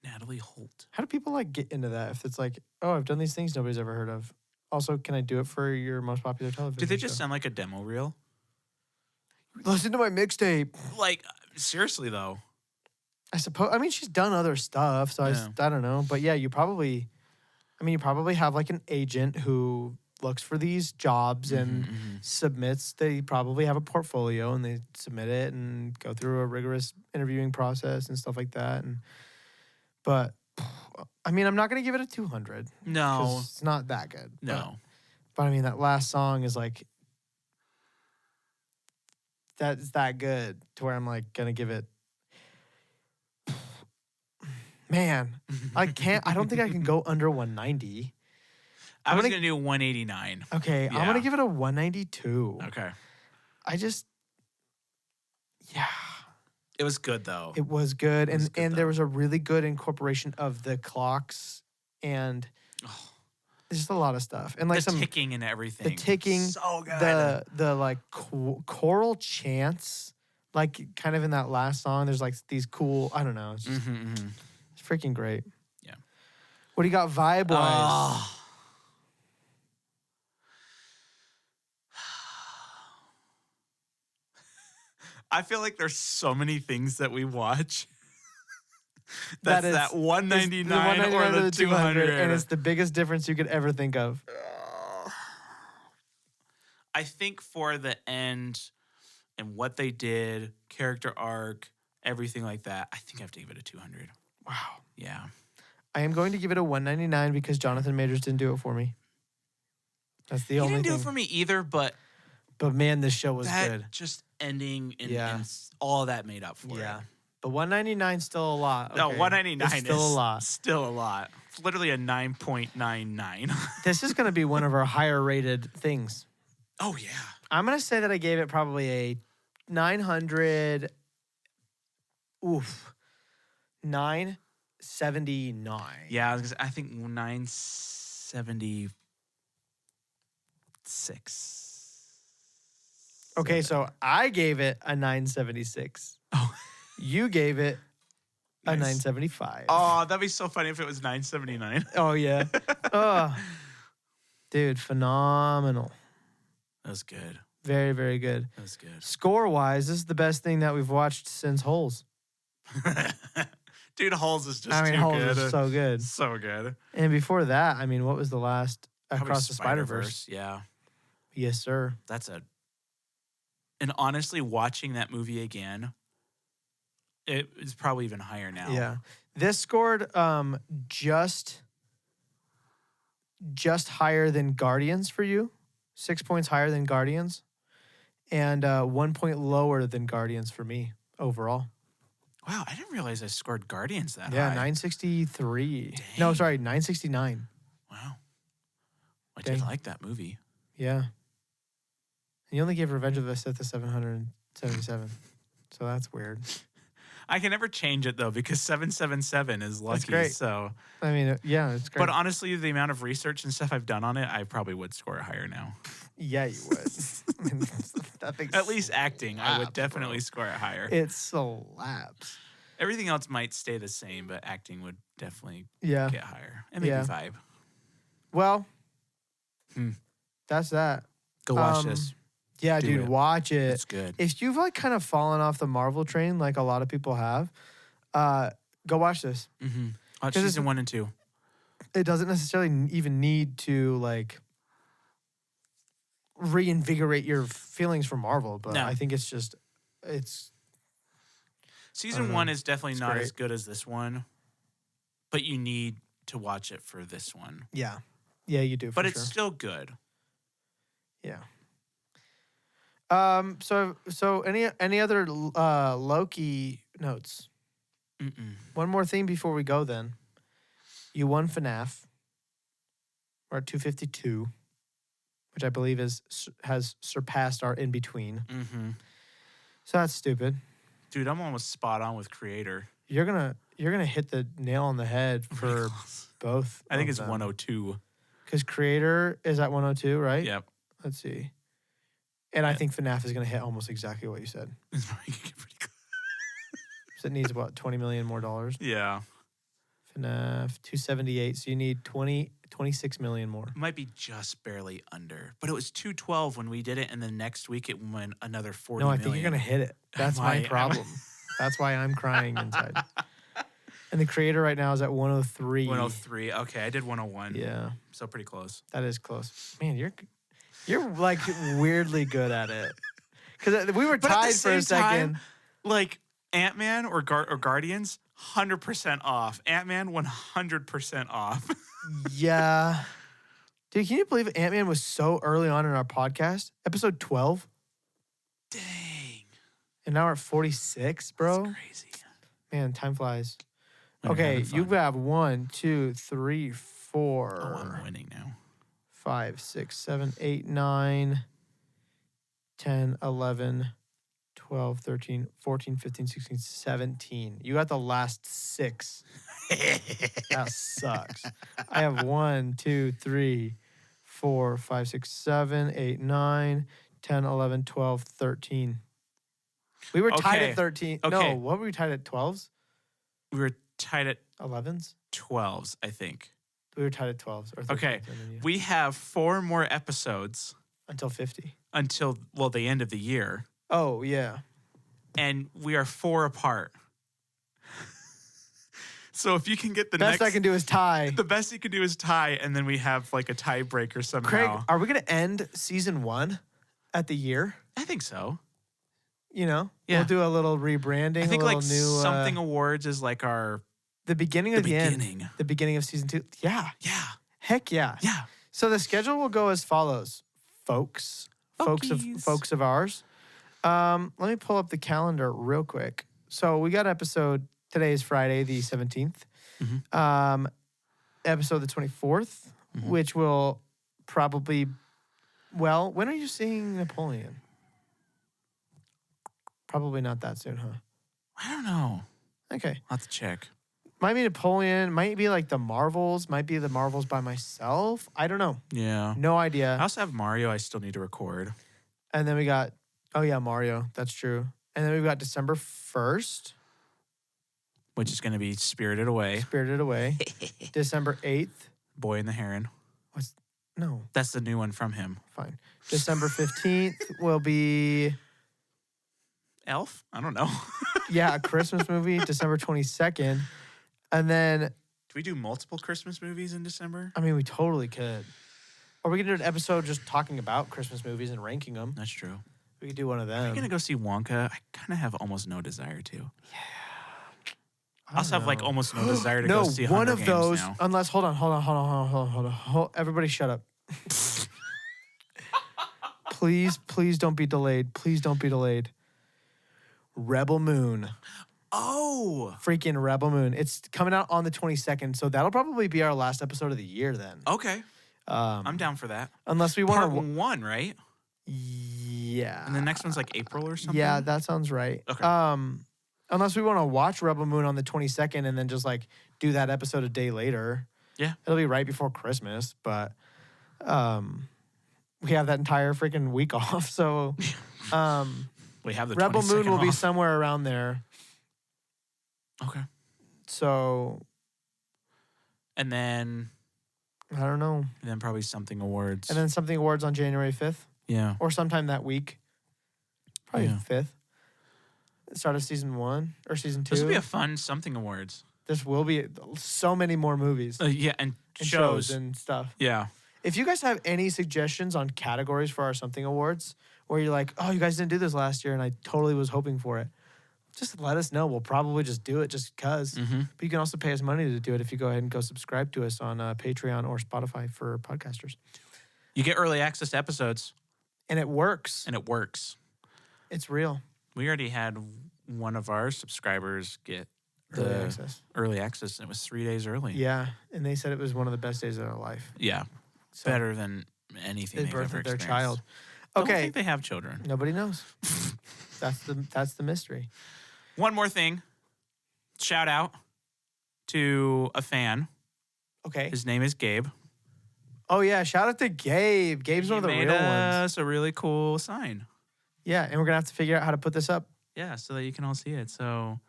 B: Natalie Holt.
A: How do people like get into that if it's like, oh, I've done these things nobody's ever heard of? Also, can I do it for your most popular television
B: Did they just
A: show?
B: sound like a demo reel?
A: Listen to my mixtape.
B: Like seriously though.
A: I suppose. I mean, she's done other stuff, so
B: Yeah.
A: I don't know. But yeah, you probably have like an agent who looks for these jobs and submits. They probably have a portfolio and they submit it and go through a rigorous interviewing process and stuff like that. But I mean, I'm not gonna give it a 200.
B: No.
A: because it's not that good.
B: No.
A: But I mean, that last song is like that's that good to where I'm like gonna give it. Man, I can't. I don't think I can go under 190.
B: I
A: I'm
B: was
A: gonna-
B: going to do 189.
A: Okay, I'm
B: Yeah.
A: gonna give it a 192.
B: Okay.
A: I just, yeah,
B: It was good, though.
A: it was good,
B: was
A: and
B: good,
A: and
B: though.
A: there was a really good incorporation of the clocks and there's just a lot of stuff and like
B: the
A: some
B: ticking and everything.
A: the ticking,
B: So good.
A: the like choral chants, like kind of in that last song. There's like these cool. I don't know. It's just it's freaking great.
B: Yeah.
A: What do you got vibe wise?
B: Oh. I feel like there's so many things that we watch. That's
A: is-
B: that
A: It's
B: 199 or the 200.
A: and it's the biggest difference you could ever think of.
B: I think for the end and what they did, character arc, everything like that, I think I have to give it a 200.
A: Wow.
B: Yeah.
A: I am going to give it a 199 because Jonathan Majors didn't do it for me. That's the
B: He
A: only
B: didn't do
A: thing.
B: it for me either, but
A: But man, this show was
B: that
A: good.
B: just ending and,
A: Yeah.
B: and all that made up for
A: Yeah.
B: it.
A: But 199 still a lot.
B: No,
A: okay?
B: 199
A: It's still
B: is
A: a lot.
B: Still a lot. It's literally a 9.99.
A: This is going to be one of our higher rated things.
B: Oh, yeah.
A: I'm going to say that I gave it probably a 900. Oof. 979.
B: Yeah, I think 976.
A: Okay, so I gave it a 976.
B: Oh.
A: You gave it a
B: Nice.
A: 975.
B: Oh, that'd be so funny if it was 979.
A: Oh, yeah. Oh. Dude, phenomenal.
B: That was good.
A: Very, very good.
B: That was good.
A: Score-wise, this is the best thing that we've watched since Holes.
B: Dude, Holes is just
A: I mean,
B: too
A: Holes
B: good.
A: is so good.
B: So good.
A: And before that, I mean, what was the last?
B: Probably
A: Across the Spider-Verse.
B: Yeah.
A: Yes, sir.
B: And honestly, watching that movie again, it is probably even higher now.
A: Yeah. This scored just higher than Guardians for you. 6 points higher than Guardians. And 1 point lower than Guardians for me overall.
B: Wow, I didn't realize I scored Guardians that
A: Yeah,
B: high.
A: 963. No,
B: Dang.
A: sorry, 969.
B: Wow. I did
A: Dang.
B: like that movie.
A: Yeah. And you only gave Revenge of the Sith a 777. So that's weird.
B: I can never change it though because 777 is lucky.
A: great.
B: So,
A: I mean, yeah, it's great.
B: but honestly, the amount of research and stuff I've done on it, I probably would score it higher now.
A: Yeah, you would. I mean, that thing
B: At least acting, I would
A: slaps,
B: definitely
A: bro.
B: score it higher.
A: It slaps.
B: Everything else might stay the same, but acting would definitely
A: Yeah.
B: get higher. And maybe
A: Yeah.
B: vibe.
A: Well,
B: Hmm.
A: that's that.
B: Go watch
A: Um,
B: this.
A: Yeah,
B: Do
A: dude,
B: it.
A: watch it.
B: It's good.
A: If you've like kind of fallen off the Marvel train, like a lot of people have, go watch this.
B: Mm-hmm. Watch
A: 'Cause it's-
B: season 1 and 2.
A: It doesn't necessarily even need to like reinvigorate your feelings for Marvel, but
B: No.
A: I think it's just it's
B: Season
A: know.
B: 1 is definitely
A: It's
B: not
A: great.
B: as good as this one, but you need to watch it for this one.
A: yeah, you do.
B: But
A: for
B: it's
A: sure.
B: still good.
A: Yeah. So any other Loki notes?
B: Mm-mm.
A: One more thing before we go. Then you won FNAF. We're at 252, which I believe has surpassed our in between.
B: Mm-hmm.
A: So that's stupid.
B: Dude, I'm almost spot on with Creator.
A: You're gonna hit the nail on the head for both.
B: I think it's 102.
A: because Creator is at 102, right?
B: Yep.
A: Let's see. And I
B: Yeah.
A: think FNAF is gonna hit almost exactly what you said.
B: It's probably gonna get pretty close.
A: So it needs about 20 million more dollars.
B: Yeah.
A: FNAF 278. So you need 26 million more.
B: It might be just barely under. But it was 212 when we did it, and then next week it went another 40
A: No, I
B: million.
A: think you're gonna hit it. That's my
B: might.
A: problem. That's why I'm crying inside. And the creator right now is at 103.
B: 103. Okay, I did 101.
A: Yeah,
B: So pretty close.
A: that is close. Man, you're like weirdly good at it. Because we were
B: But at the
A: tied for a
B: same time,
A: second.
B: like Ant-Man or Guardians, 100% off. Ant-Man, 100% off.
A: Yeah. Dude, can you believe Ant-Man was so early on in our podcast? Episode 12.
B: Dang.
A: And now we're at 46, bro.
B: That's crazy.
A: Man, time flies.
B: When you're
A: Okay,
B: having
A: you
B: fun.
A: have 1, 2, 3, 4,
B: Oh, I'm winning now.
A: 5, 6, 7, 8, 9, 10, 11, 12, 13, 14, 15, 16, 17. You got the last 6. That sucks. I have 1, 2, 3, 4, 5, 6, 7, 8, 9, 10, 11, 12, 13. We were tied
B: Okay.
A: at 13.
B: Okay.
A: No, what were we tied at? 12s?
B: We were tied at
A: 11s?
B: 12s, I think.
A: We were tied at 12s or 13s.
B: Okay.
A: and then you-
B: We have 4 more episodes
A: Until 50.
B: until, well, the end of the year.
A: Oh, yeah.
B: And we are 4 apart. So if you can get the
A: Best
B: next...
A: I can do is tie.
B: The best you can do is tie, and then we have like a tiebreaker somehow.
A: Craig, are we going to end season 1 at the year?
B: I think so.
A: You know?
B: Yeah.
A: We'll do a little rebranding.
B: I think
A: a little
B: like
A: new,
B: something awards is like our
A: the beginning of the end.
B: beginning.
A: The beginning of season 2. Yeah.
B: Yeah.
A: Heck yeah.
B: Yeah.
A: So the schedule will go as follows, folks
B: Folkies.
A: of ours. Let me pull up the calendar real quick. So we got episode, today is Friday the 17th. Episode the 24th, which will probably, well, when are you seeing Napoleon? Probably not that soon, huh?
B: I don't know.
A: Okay.
B: I'll have to check.
A: Might be Napoleon, might be like the Marvels, might be the Marvels by myself. I don't know.
B: Yeah.
A: No
B: I
A: idea.
B: also have Mario I still need to record.
A: And then we got, oh yeah, Mario. That's true. And then we've got December 1st,
B: Which is going to be Spirited Away.
A: Spirited Away. December 8th.
B: Boy and the Heron.
A: No,
B: That's the new one from him.
A: fine. December 15th will be,
B: Elf? I don't know.
A: yeah, a Christmas movie, December 22nd. And then,
B: Do we do multiple Christmas movies in December?
A: I mean, we totally could. Or we could do an episode just talking about Christmas movies and ranking them.
B: That's true.
A: We could do one of them.
B: I'm going to go see Wonka. I kind of have almost no desire to.
A: I
B: I also
A: don't
B: have like
A: know.
B: almost no desire to
A: No,
B: go see
A: one
B: Hunger
A: of
B: Games
A: those,
B: now.
A: unless, hold on. Everybody shut up. Please don't be delayed. Please don't be delayed. Rebel Moon.
B: Oh,
A: Freaking Rebel Moon. It's coming out on the 22nd, so that'll probably be our last episode of the year then.
B: okay.
A: Um,
B: I'm down for that.
A: unless we
B: Part
A: want to...
B: 1, right?
A: Yeah.
B: And the next one's like April or something?
A: Yeah, that sounds right.
B: Okay.
A: Unless we want to watch Rebel Moon on the 22nd and then just like do that episode a day later.
B: Yeah.
A: It'll be right before Christmas, but we have that entire freaking week off. So
B: We have the
A: Rebel Moon
B: 22nd
A: will be
B: off.
A: somewhere around there.
B: Okay.
A: So
B: And then
A: I don't know.
B: probably something awards.
A: And then something awards on January 5th
B: yeah.
A: or sometime that week. Probably
B: Yeah.
A: 5th. Start of season 1 or season 2.
B: This would be a fun something awards.
A: This will be so many more movies
B: Yeah, and
A: and
B: shows.
A: and stuff.
B: Yeah.
A: If you guys have any suggestions on categories for our something awards where you're like, oh, you guys didn't do this last year and I totally was hoping for it, just let us know. We'll probably just do it just because.
B: Mm-hmm.
A: But you can also pay us money to do it if you go ahead and go subscribe to us on Patreon or Spotify for podcasters.
B: You get early access to episodes,
A: And it works.
B: and it works.
A: It's real.
B: We already had one of our subscribers get
A: Early
B: the
A: access.
B: early access, and it was 3 days early.
A: Yeah. And they said it was one of the best days of their life.
B: Yeah.
A: So
B: Better than anything
A: the
B: they've
A: birth
B: ever
A: of their
B: experienced.
A: child.
B: I don't
A: Okay.
B: think they have children.
A: Nobody knows. That's the mystery.
B: One more thing. Shout out to a fan.
A: Okay.
B: His name is Gabe.
A: Oh yeah, shout out to Gabe. Gabe's one of the
B: He made
A: real ones.
B: us a really cool sign.
A: Yeah, and we're gonna have to figure out how to put this up.
B: Yeah, so that you can all see it. So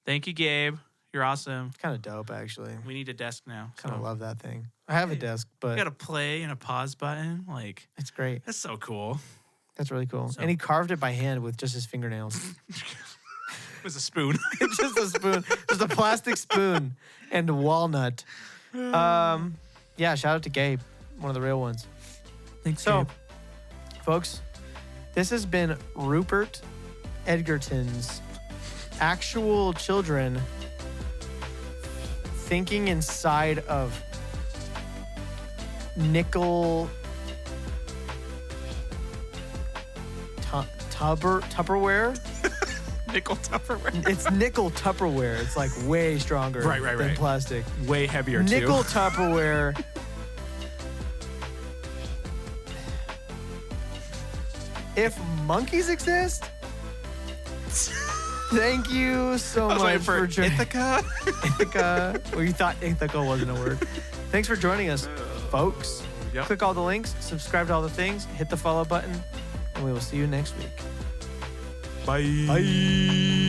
B: thank you, Gabe. You're awesome.
A: Kind of dope, actually.
B: We need a desk now.
A: Kind of
B: so
A: love that thing. I have a
B: Hey,
A: desk,
B: We
A: but
B: got a play and a pause button. Like,
A: it's great.
B: that's so cool.
A: That's really cool.
B: So-
A: And he carved it by hand with just his fingernails.
B: was a spoon.
A: It's just a spoon, just a plastic spoon and walnut. Yeah, shout out to Gabe, one of the real ones.
C: Thanks,
A: So,
C: Gabe.
A: folks, this has been Rupert Edgerton's actual children thinking inside of nickel Tupperware.
B: Nickel Tupperware.
A: It's nickel Tupperware. It's like way stronger
B: Right,
A: than plastic.
B: Way heavier
A: Nickel
B: too.
A: Tupperware. If monkeys exist, thank you so
B: I was
A: much
B: waiting for
A: joining.
B: Ithaca.
A: Ithaca. Well, you thought Ithaca wasn't a word. Thanks for joining us, folks.
B: Yep.
A: Click all the links, subscribe to all the things, hit the follow button, and we will see you next week.
B: Bye.
A: Bye.